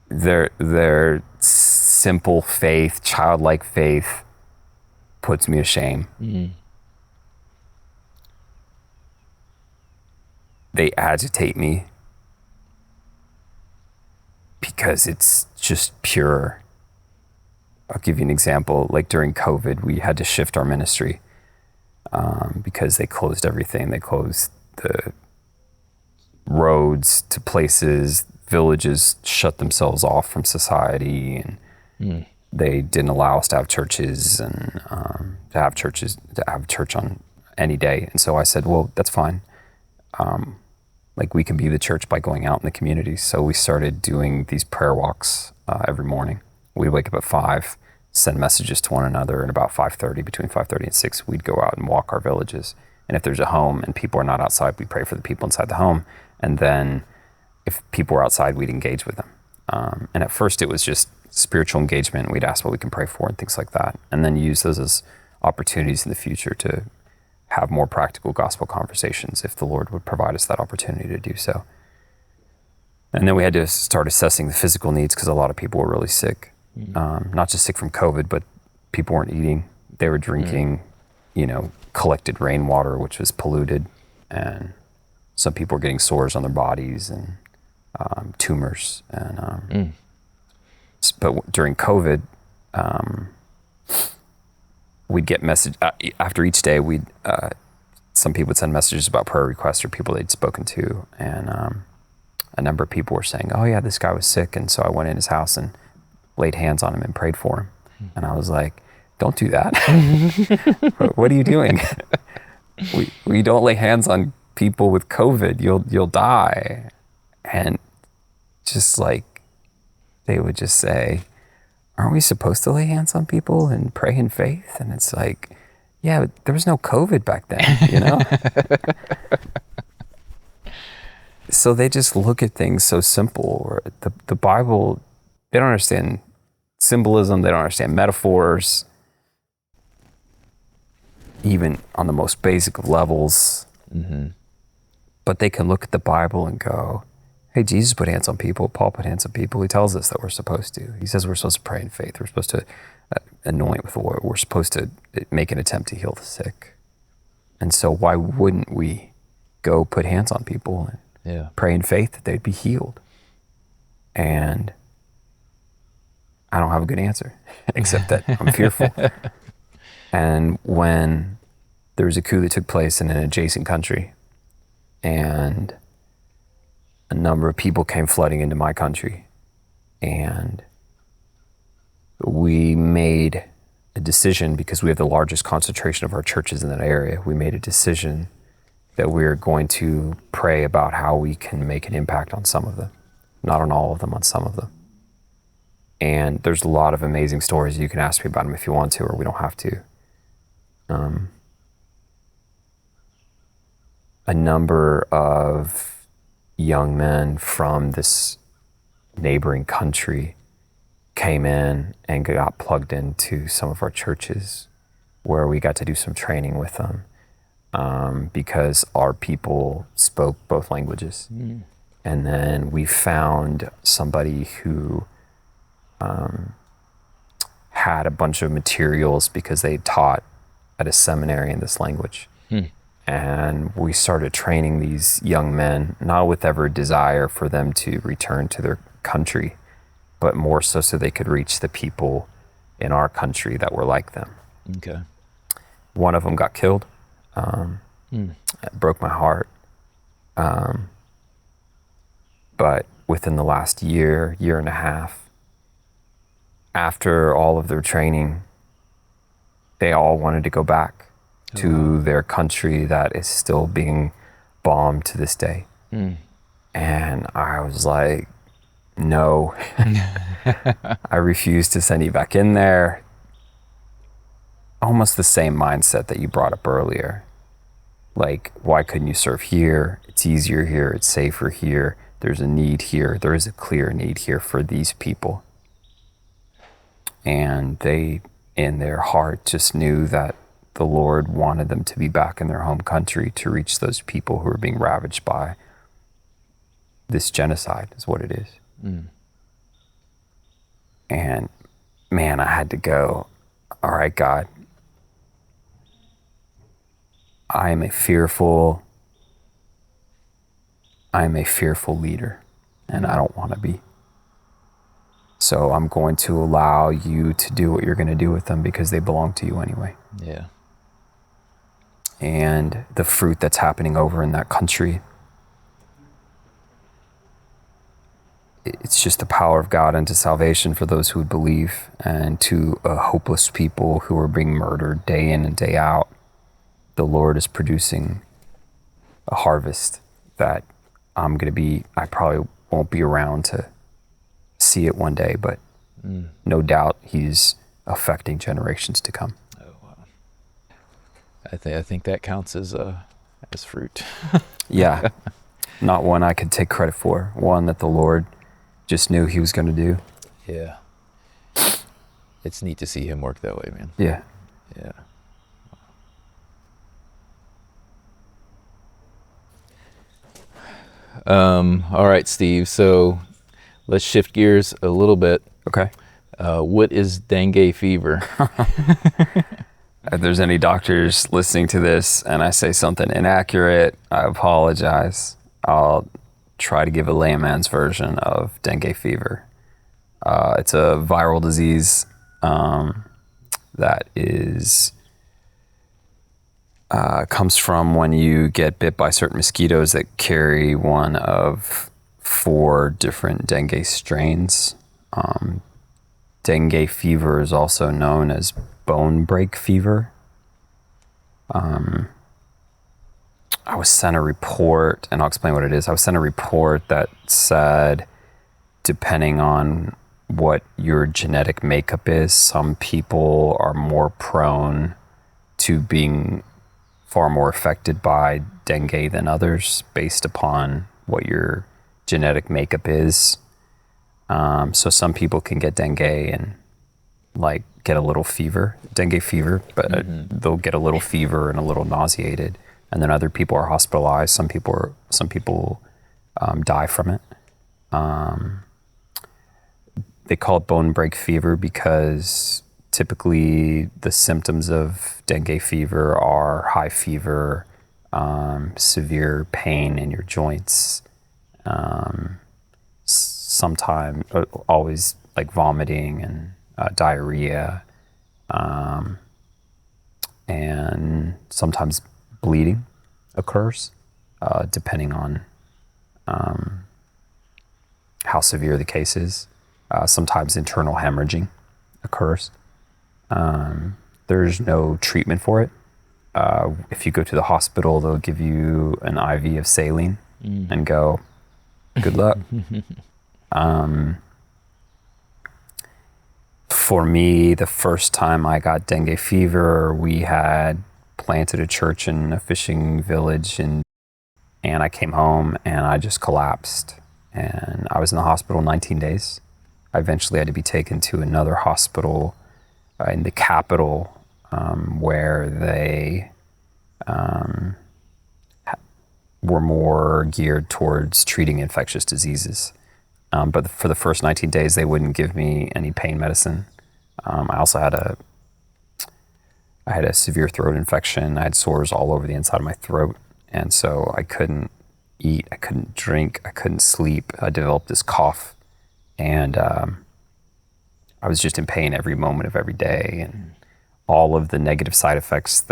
Their simple faith, childlike faith, puts me to shame. Mm. They agitate me because it's just pure. I'll give you an example. Like during COVID, we had to shift our ministry because they closed everything. They closed the roads to places. Villages shut themselves off from society, and they didn't allow us to have churches and to have church on any day. And so I said, well, that's fine. Like we can be the church by going out in the community. So we started doing these prayer walks every morning. We'd wake up at 5, send messages to one another, and about 5:30, between 5:30 and 6, we'd go out and walk our villages. And if there's a home and people are not outside, we pray for the people inside the home. And then if people were outside, we'd engage with them. And at first it was just spiritual engagement. We'd ask what we can pray for and things like that. And then use those as opportunities in the future to have more practical gospel conversations if the Lord would provide us that opportunity to do so. And then we had to start assessing the physical needs because a lot of people were really sick. Not just sick from COVID, but people weren't eating. They were drinking, collected rainwater, which was polluted. And Some people were getting sores on their bodies and tumors. And but during COVID, we'd get message after each day. Some people would send messages about prayer requests or people they'd spoken to, and a number of people were saying, "Oh yeah, this guy was sick," and so I went in his house and laid hands on him and prayed for him. And I was like, "Don't do that. What are you doing? we don't lay hands on people with COVID. You'll die." And just like they would just say, "Aren't we supposed to lay hands on people and pray in faith?" And it's like, yeah, but there was no COVID back then, you know? So they just look at things so simple. Or the Bible, they don't understand symbolism, they don't understand metaphors, even on the most basic of levels. But they can look at the Bible and go, hey, Jesus put hands on people, Paul put hands on people, he tells us that we're supposed to. He says we're supposed to pray in faith, we're supposed to anoint with oil, we're supposed to make an attempt to heal the sick. And so why wouldn't we go put hands on people and pray in faith that they'd be healed? And I don't have a good answer, except that I'm fearful. And when there was a coup that took place in an adjacent country, and a number of people came flooding into my country, and we made a decision, because we have the largest concentration of our churches in that area, we made a decision that we're going to pray about how we can make an impact on some of them. Not on all of them, on some of them. And there's a lot of amazing stories. You can ask me about them if you want to, or we don't have to. A number of young men from this neighboring country came in and got plugged into some of our churches, where we got to do some training with them, because our people spoke both languages. And then we found somebody who had a bunch of materials because they taught at a seminary in this language. And we started training these young men, not with ever desire for them to return to their country, but more so they could reach the people in our country that were like them. Okay. One of them got killed. It broke my heart. But within the last year and a half, after all of their training, they all wanted to go back to their country that is still being bombed to this day. And I was like, no, I refuse to send you back in there. Almost the same mindset that you brought up earlier. Like, why couldn't you serve here? It's easier here, it's safer here. There's a need here. There is a clear need here for these people. And they, in their heart, just knew that the Lord wanted them to be back in their home country to reach those people who are being ravaged by this genocide, is what it is. And man, I had to go, all right, God, I am a fearful leader, and I don't want to be. So I'm going to allow you to do what you're going to do with them, because they belong to you anyway. Yeah. And the fruit that's happening over in that country, it's just the power of God unto salvation for those who would believe, and to hopeless people who are being murdered day in and day out. The Lord is producing a harvest that I probably won't be around to see it one day, but no doubt he's affecting generations to come. Oh, wow. I think that counts as fruit. Yeah. Not one I could take credit for. One that the Lord just knew he was going to do. Yeah. It's neat to see him work that way, man. Yeah. Yeah. All right, Steve. So let's shift gears a little bit. Okay. What is dengue fever? If there's any doctors listening to this and I say something inaccurate, I apologize. I'll try to give a layman's version of dengue fever. It's a viral disease that is comes from when you get bit by certain mosquitoes that carry one of 4 different dengue strains. Dengue fever is also known as bone break fever. I was sent a report, and I'll explain what it is. I was sent a report that said, depending on what your genetic makeup is, some people are more prone to being far more affected by dengue than others based upon what your genetic makeup is. So some people can get dengue and like get a little fever, dengue fever, but they'll get a little fever and a little nauseated. And then other people are hospitalized. Some people die from it. They call it bone break fever because typically the symptoms of dengue fever are high fever, severe pain in your joints, sometimes, always like vomiting and diarrhea, and sometimes bleeding occurs, depending on how severe the case is. Sometimes internal hemorrhaging occurs. There's no treatment for it. If you go to the hospital, they'll give you an IV of saline and go, good luck. For me, the first time I got dengue fever, we had planted a church in a fishing village, and I came home and I just collapsed. And I was in the hospital 19 days. I eventually had to be taken to another hospital in the capital, where they were more geared towards treating infectious diseases. But for the first 19 days, they wouldn't give me any pain medicine. I also had a severe throat infection. I had sores all over the inside of my throat. And so I couldn't eat, I couldn't drink, I couldn't sleep. I developed this cough. And I was just in pain every moment of every day. And all of the negative side effects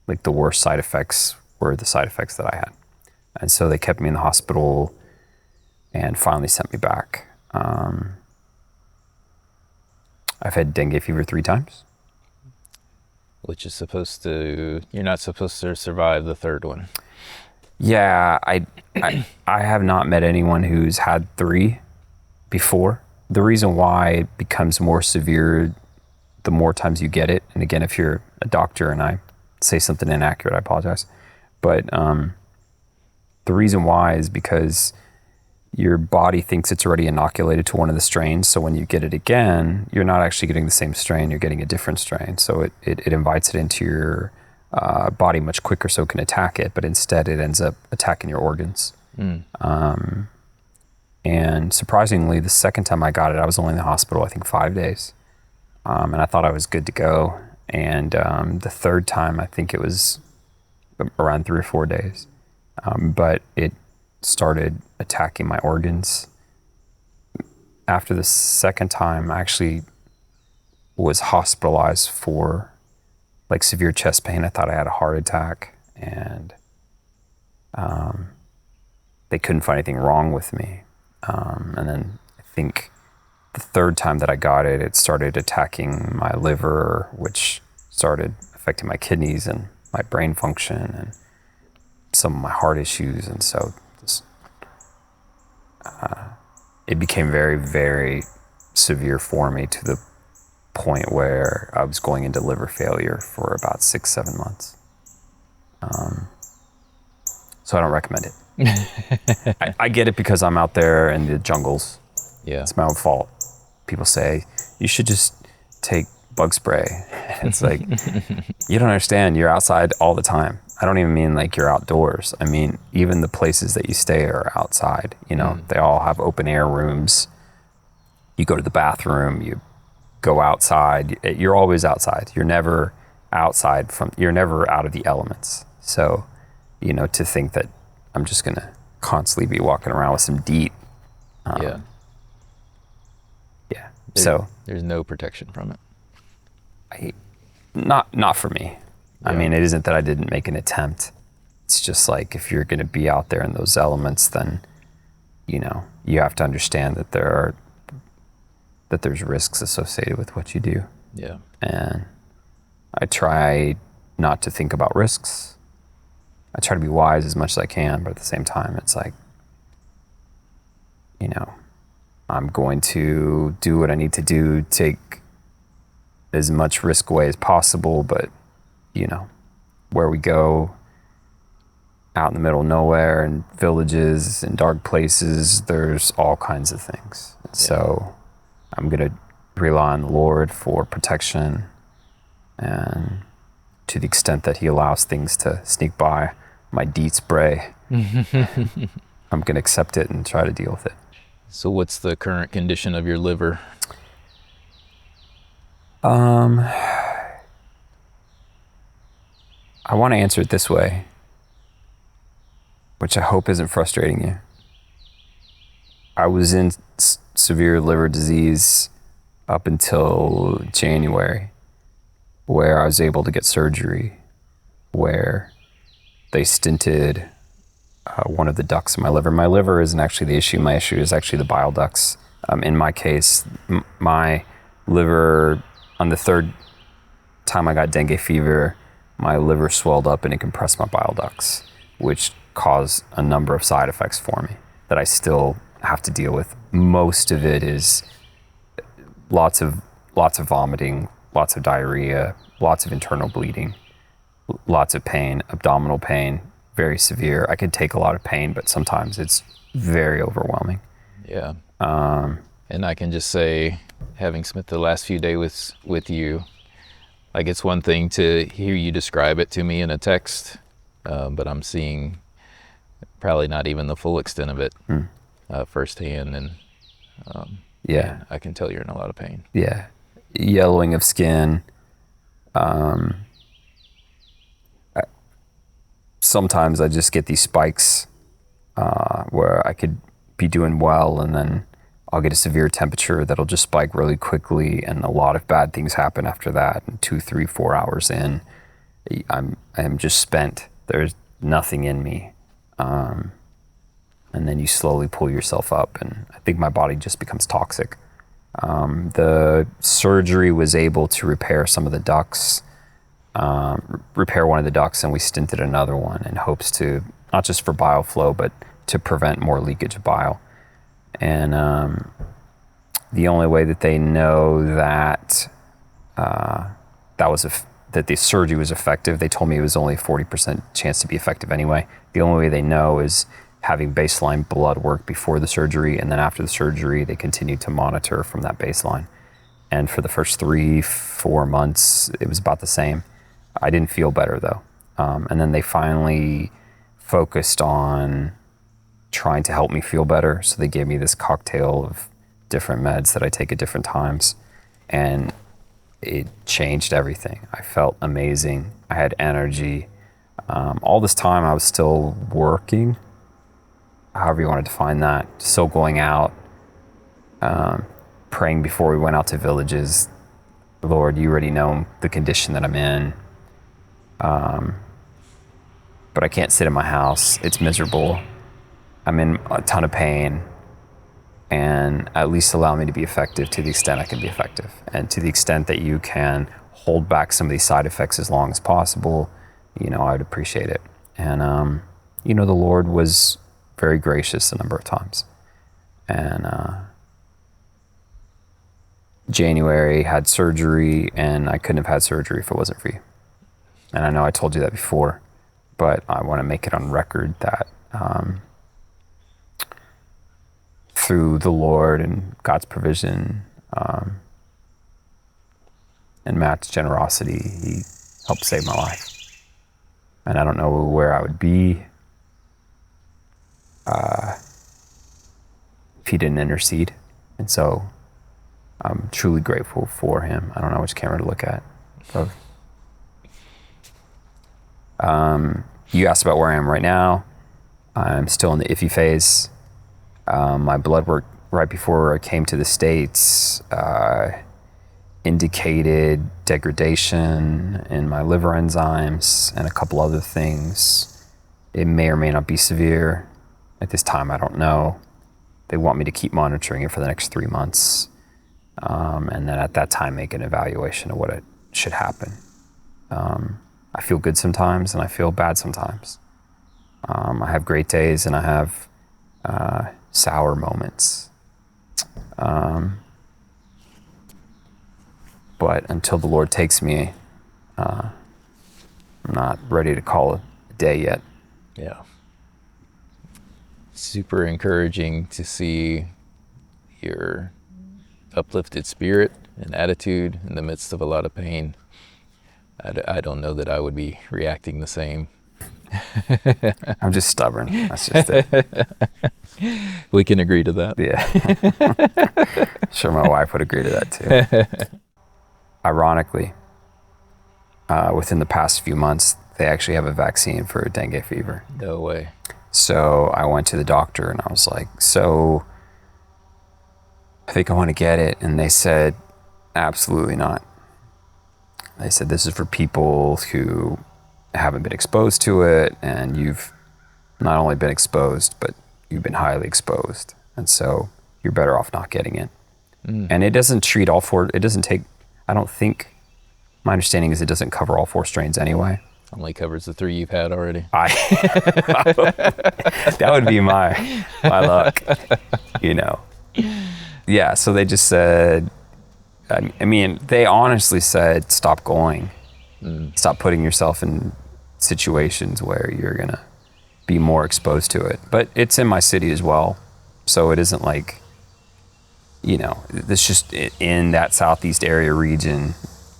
like the worst side effects were the side effects that I had. And so they kept me in the hospital and finally sent me back. I've had dengue fever 3 times. Which is you're not supposed to survive the 3rd one. Yeah, I have not met anyone who's had 3 before. The reason why it becomes more severe the more times you get it, and again, if you're a doctor and I say something inaccurate, I apologize. But the reason why is because your body thinks it's already inoculated to one of the strains. So when you get it again, you're not actually getting the same strain, you're getting a different strain. So it invites it into your body much quicker so it can attack it, but instead it ends up attacking your organs. And surprisingly, the second time I got it, I was only in the hospital, I think 5 days. And I thought I was good to go. And the 3rd time, I think it was around 3 or 4 days. But it started attacking my organs. After the 2nd time, I actually was hospitalized for like severe chest pain. I thought I had a heart attack, and they couldn't find anything wrong with me. And then I think the 3rd time that I got it, it started attacking my liver, which started affecting my kidneys and my brain function and some of my heart issues. And so it became very, very severe for me, to the point where I was going into liver failure for about 6-7 months. So I don't recommend it. I get it because I'm out there in the jungles. Yeah. It's my own fault. People say, you should just take bug spray. It's like, you don't understand. You're outside all the time. I don't even mean like you're outdoors. I mean, even the places that you stay are outside. You know, they all have open air rooms. You go to the bathroom, you go outside. You're always outside. You're never outside from, you're never out of the elements. So, to think that I'm just going to constantly be walking around with some DEET. Yeah. So there's no protection from it. Not for me. I Yeah. mean, it isn't that I didn't make an attempt. It's just like, if you're going to be out there in those elements, then, you have to understand that there's risks associated with what you do. Yeah. And I try not to think about risks. I try to be wise as much as I can, but at the same time, it's like, I'm going to do what I need to do, take as much risk away as possible, but, where we go, out in the middle of nowhere, in villages, in dark places, there's all kinds of things. Yeah. So I'm going to rely on the Lord for protection, and to the extent that he allows things to sneak by my DEET spray, I'm going to accept it and try to deal with it. So what's the current condition of your liver? I want to answer it this way, which I hope isn't frustrating you. I was in severe liver disease up until January, where I was able to get surgery, where they stented one of the ducts in my liver. My liver isn't actually the issue. My issue is actually the bile ducts. In my case, my liver, on the third time I got dengue fever, my liver swelled up and it compressed my bile ducts, which caused a number of side effects for me that I still have to deal with. Most of it is lots of vomiting, lots of diarrhea, lots of internal bleeding, lots of pain, abdominal pain, very severe. I could take a lot of pain, but sometimes it's very overwhelming. Yeah. And I can just say, having spent the last few days with you, like, it's one thing to hear you describe it to me in a text, but I'm seeing probably not even the full extent of it firsthand. And yeah, I can tell you're in a lot of pain. Yeah. Yellowing of skin. Sometimes I just get these spikes where I could be doing well, and then I'll get a severe temperature that'll just spike really quickly, and a lot of bad things happen after that. And 2, 3, 4 hours in, I'm just spent. There's nothing in me. And then you slowly pull yourself up, and I think my body just becomes toxic. The surgery was able to repair some of the ducts, repair one of the ducts, and we stented another one in hopes to, not just for bile flow, but to prevent more leakage of bile. And the only way that they know that that the surgery was effective, they told me it was only a 40% chance to be effective anyway. The only way they know is having baseline blood work before the surgery, and then after the surgery, they continue to monitor from that baseline. And for the first 3-4 months, it was about the same. I didn't feel better though. And then they finally focused on trying to help me feel better. So they gave me this cocktail of different meds that I take at different times. And it changed everything. I felt amazing. I had energy. All this time I was still working, however you want to define that, still going out, praying before we went out to villages. Lord, you already know the condition that I'm in. But I can't sit in my house. It's miserable. I'm in a ton of pain, and at least allow me to be effective to the extent I can be effective. And to the extent that you can hold back some of these side effects as long as possible, I would appreciate it. And, the Lord was very gracious a number of times. And January had surgery, and I couldn't have had surgery if it wasn't for you. And I know I told you that before, but I want to make it on record that through the Lord and God's provision and Matt's generosity, he helped save my life. And I don't know where I would be if he didn't intercede. And so I'm truly grateful for him. I don't know which camera to look at. Both. You asked about where I am right now. I'm still in the iffy phase. My blood work right before I came to the States indicated degradation in my liver enzymes and a couple other things. It may or may not be severe. At this time, I don't know. They want me to keep monitoring it for the next 3 months. And then at that time, make an evaluation of what it should happen. I feel good sometimes and I feel bad sometimes. I have great days and I have sour moments. But until the Lord takes me, I'm not ready to call it a day yet. Yeah. Super encouraging to see your uplifted spirit and attitude in the midst of a lot of pain. I don't know that I would be reacting the same. I'm just stubborn. That's just it. We can agree to that. Yeah. Sure, my wife would agree to that too. Ironically, within the past few months, they actually have a vaccine for dengue fever. No way. So I went to the doctor and I was like, so I think I want to get it. And they said, absolutely not. They said, this is for people who haven't been exposed to it, and you've not only been exposed, but you've been highly exposed. And so you're better off not getting it. And it doesn't treat all four, it doesn't take, I don't think, my understanding is it doesn't cover all 4 strains anyway. Only covers the 3 you've had already. That would be my luck, you know. Yeah, so they just said, I mean, they honestly said, stop going. Stop putting yourself in situations where you're going to be more exposed to it. But it's in my city as well. So it isn't like, you know, it's just in that southeast area region.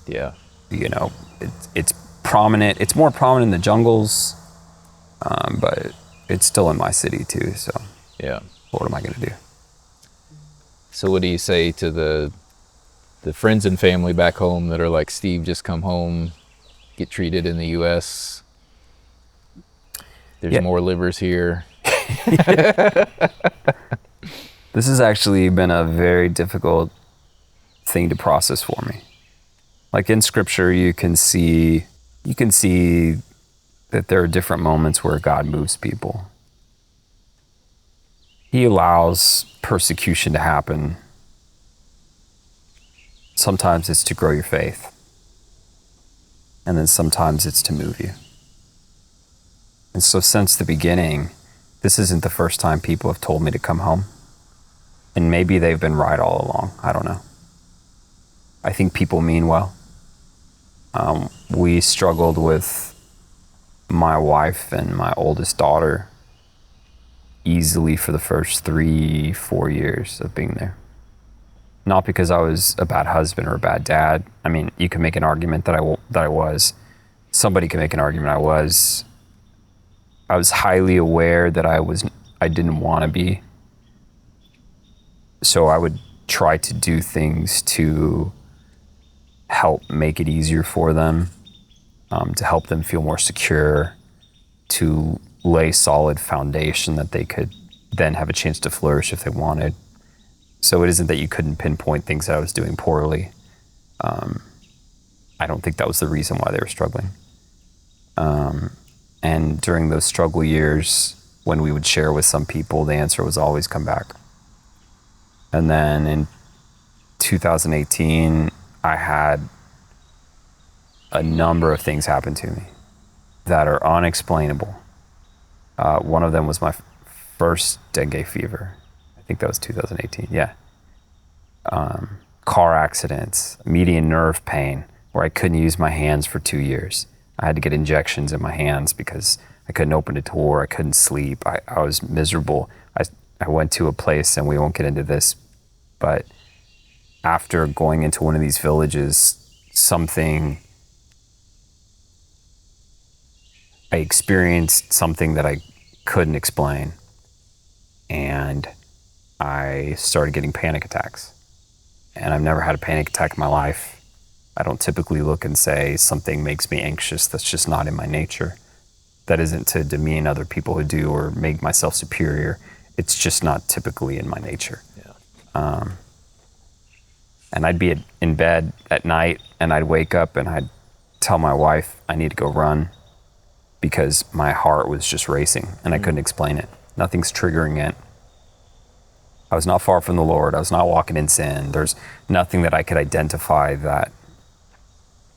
Yeah. You know, it's prominent. It's more prominent in the jungles, but it's still in my city too. So Yeah. what am I going to do? So what do you say to the friends and family back home that are like, Steve, just come home, get treated in the U.S.? There's more livers here. This has actually been a very difficult thing to process for me. Like in scripture, you can see that there are different moments where God moves people. He allows persecution to happen. Sometimes it's to grow your faith. And then sometimes it's to move you. And so since the beginning, this isn't the first time people have told me to come home. And maybe they've been right all along. I don't know. I think people mean well. We struggled with my wife and my oldest daughter easily for the first 3-4 years of being there. Not because I was a bad husband or a bad dad. I mean, you can make an argument that I was. Somebody can make an argument I was. I was highly aware that I didn't want to be. So I would try to do things to help make it easier for them, to help them feel more secure, to lay solid foundation that they could then have a chance to flourish if they wanted. So it isn't that you couldn't pinpoint things that I was doing poorly. I don't think that was the reason why they were struggling. And during those struggle years, when we would share with some people, the answer was always come back. And then in 2018, I had a number of things happen to me that are unexplainable. One of them was my first dengue fever. I think that was 2018, yeah. Car accidents, median nerve pain, where I couldn't use my hands for 2 years. I had to get injections in my hands because I couldn't open a door, I couldn't sleep, I was miserable. I went to a place, and we won't get into this, but after going into one of these villages, I experienced something that I couldn't explain, and I started getting panic attacks. And I've never had a panic attack in my life. I don't typically look and say something makes me anxious. That's just not in my nature. That isn't to demean other people who do or make myself superior. It's just not typically in my nature. Yeah. And I'd be in bed at night and I'd wake up and I'd tell my wife I need to go run because my heart was just racing and I couldn't explain it. Nothing's triggering it. I was not far from the Lord. I was not walking in sin. There's nothing that I could identify that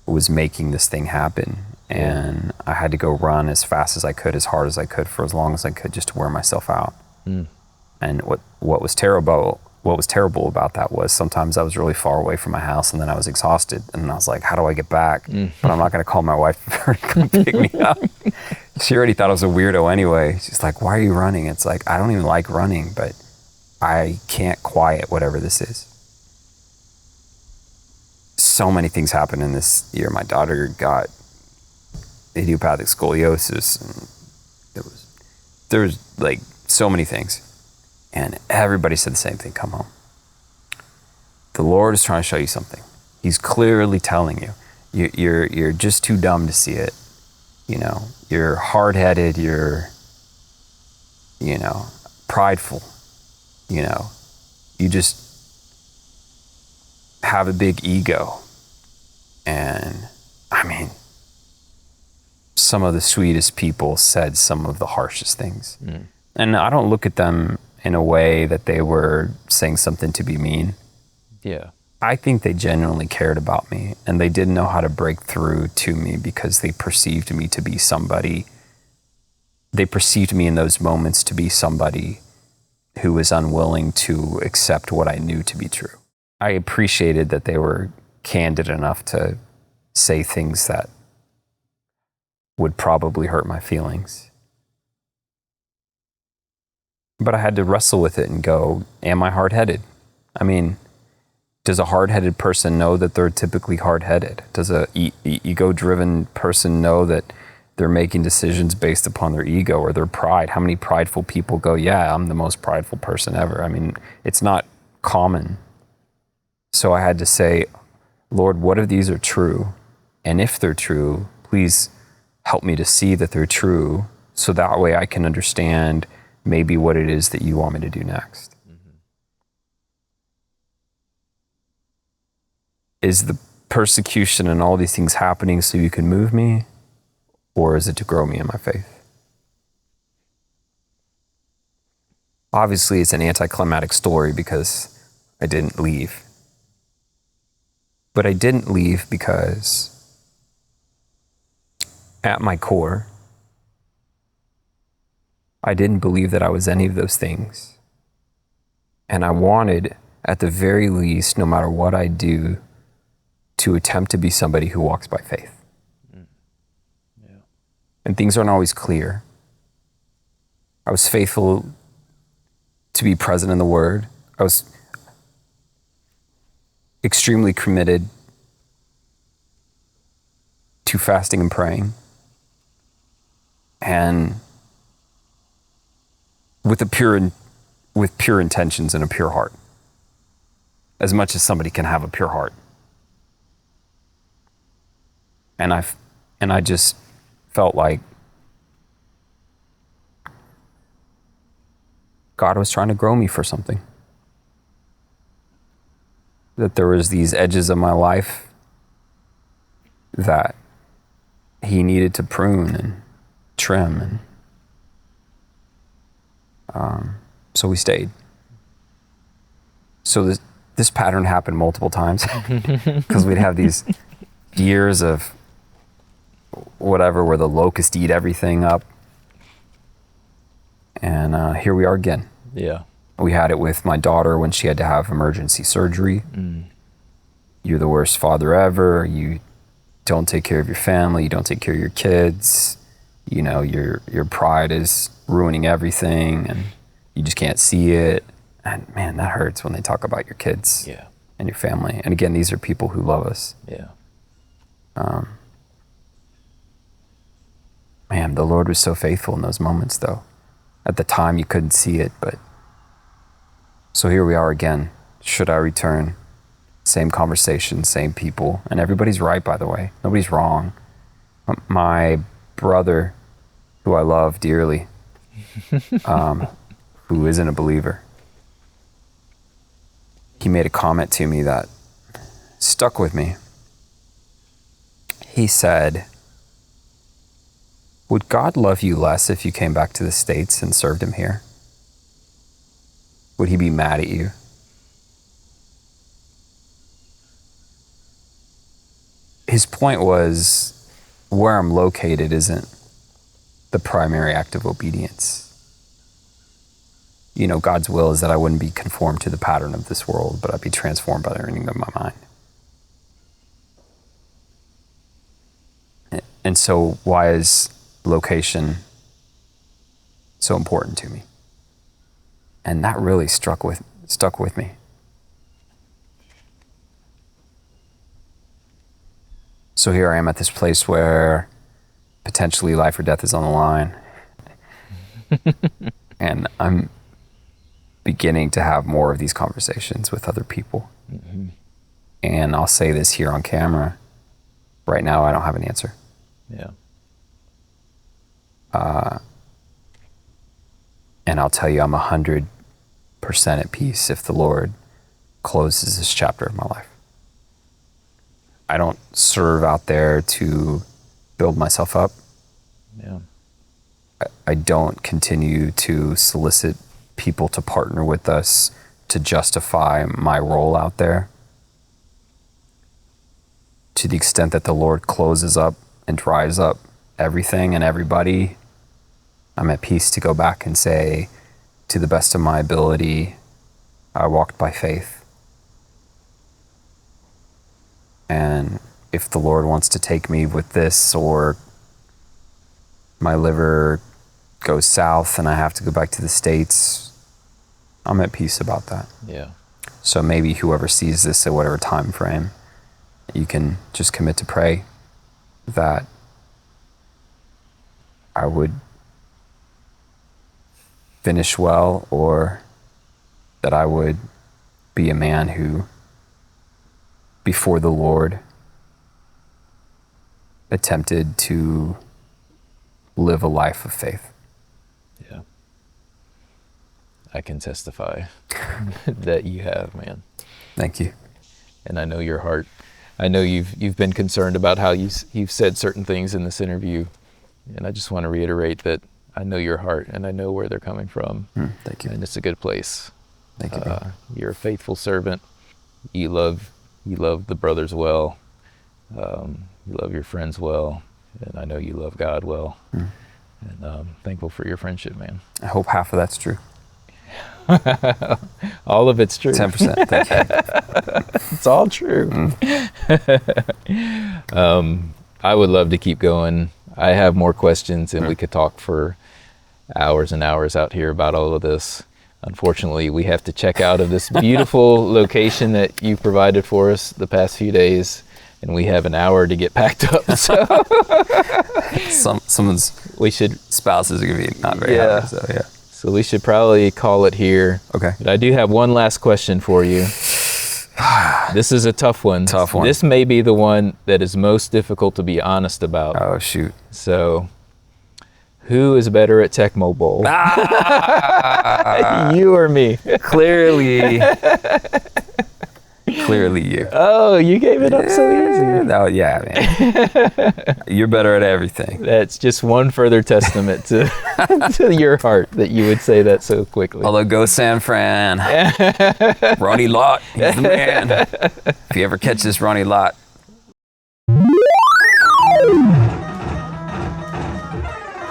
was making this thing happen. And I had to go run as fast as I could, as hard as I could, for as long as I could, just to wear myself out. And what was terrible about that was sometimes I was really far away from my house and then I was exhausted and I was like, how do I get back? But I'm not going to call my wife for her to come pick me up. She already thought I was a weirdo anyway. She's like, why are you running? It's like, I don't even like running, but I can't quiet whatever this is. So many things happened in this year. My daughter got idiopathic scoliosis and there was like so many things. And everybody said the same thing, come home. The Lord is trying to show you something. He's clearly telling you. You're just too dumb to see it. You know, you're hard-headed, you're, you know, prideful. You know, you just have a big ego. And I mean, some of the sweetest people said some of the harshest things. And I don't look at them in a way that they were saying something to be mean. Yeah. I think they genuinely cared about me and they didn't know how to break through to me because they perceived me to be somebody. They perceived me in those moments to be somebody who was unwilling to accept what I knew to be true. I appreciated that they were candid enough to say things that would probably hurt my feelings. But I had to wrestle with it and go, am I hard-headed? I mean, does a hard-headed person know that they're typically hard-headed? Does a ego-driven person know that they're making decisions based upon their ego or their pride? How many prideful people go, yeah, I'm the most prideful person ever? I mean, it's not common. So I had to say, Lord, what if these are true? And if they're true, please help me to see that they're true so that way I can understand maybe what it is that you want me to do next. Is the persecution and all these things happening so you can move me? Or is it to grow me in my faith? Obviously, it's an anticlimactic story because I didn't leave. But I didn't leave because at my core, I didn't believe that I was any of those things. And I wanted, at the very least, no matter what I do, to attempt to be somebody who walks by faith. Yeah. And things aren't always clear. I was faithful to be present in the Word. I was extremely committed to fasting and praying. And with pure intentions and a pure heart, as much as somebody can have a pure heart. And I just felt like God was trying to grow me for something. That there was these edges of my life that he needed to prune and trim, and so we stayed. So this pattern happened multiple times because we'd have these years of whatever where the locusts eat everything up, and here we are again. Yeah. We had it with my daughter when she had to have emergency surgery. You're the worst father ever. You don't take care of your family. You don't take care of your kids. You know, your pride is ruining everything, and you just can't see it. And man, that hurts when they talk about your kids and your family. And again, these are people who love us. Yeah. Man, the Lord was so faithful in those moments, though. At the time, you couldn't see it, but so here we are again. Should I return? Same conversation, same people. And everybody's right, by the way. Nobody's wrong. My brother who I love dearly, who isn't a believer. He made a comment to me that stuck with me. He said, would God love you less if you came back to the States and served him here? Would he be mad at you? His point was, where I'm located isn't the primary act of obedience. You know, God's will is that I wouldn't be conformed to the pattern of this world, but I'd be transformed by the renewing of my mind. And so why is location so important to me? And that really stuck with me. So here I am at this place where potentially life or death is on the line. And I'm beginning to have more of these conversations with other people. Mm-hmm. And I'll say this here on camera. Right now, I don't have an answer. Yeah. And I'll tell you, I'm 100% at peace if the Lord closes this chapter of my life. I don't serve out there to build myself up. Yeah. I don't continue to solicit people to partner with us to justify my role out there. To the extent that the Lord closes up and dries up everything and everybody, I'm at peace to go back and say, to the best of my ability, I walked by faith. And if the Lord wants to take me with this, or my liver goes south and I have to go back to the States, I'm at peace about that. Yeah. So maybe whoever sees this at whatever time frame, you can just commit to pray that I would finish well, or that I would be a man who, before the Lord, attempted to live a life of faith. Yeah. I can testify that you have, man. Thank you. And I know your heart. I know you've been concerned about how you've said certain things in this interview, and I just want to reiterate that I know your heart and I know where they're coming from. Thank you. And it's a good place. Thank you, brother. You're a faithful servant. You love the brothers well. You love your friends well, and I know you love God well. And I'm thankful for your friendship, man. I hope half of that's true. All of it's true. 10%. Thank you. It's all true. I would love to keep going. I have more questions, and we could talk for hours and hours out here about all of this. Unfortunately, we have to check out of this beautiful location that you provided for us the past few days, and we have an hour to get packed up. So Someone's spouses are going to be not very happy. So, yeah. So we should probably call it here. Okay. But I do have one last question for you. This is a tough one. Tough one. This may be the one that is most difficult to be honest about. Oh, shoot. So, who is better at Tecmo Bowl? You or me? Clearly you. Oh, you gave it up so easy. No, yeah, man. You're better at everything. That's just one further testament to to your heart that you would say that so quickly. Although go San Fran. Ronnie Lott, he's the man. If you ever catch this Ronnie Lott.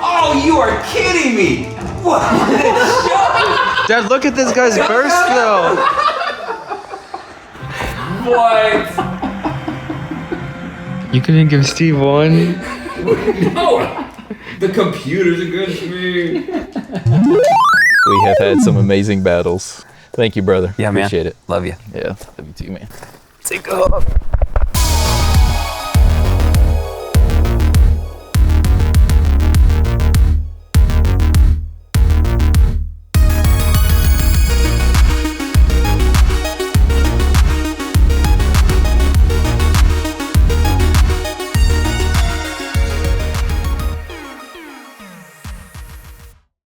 Oh, you are kidding me! What? Dad, look at this guy's burst though. What? You couldn't give Steve one? No! The computers are good for me. We have had some amazing battles. Thank you, brother. Yeah, man. Appreciate it. Love you. Yeah, love you too, man. Take off.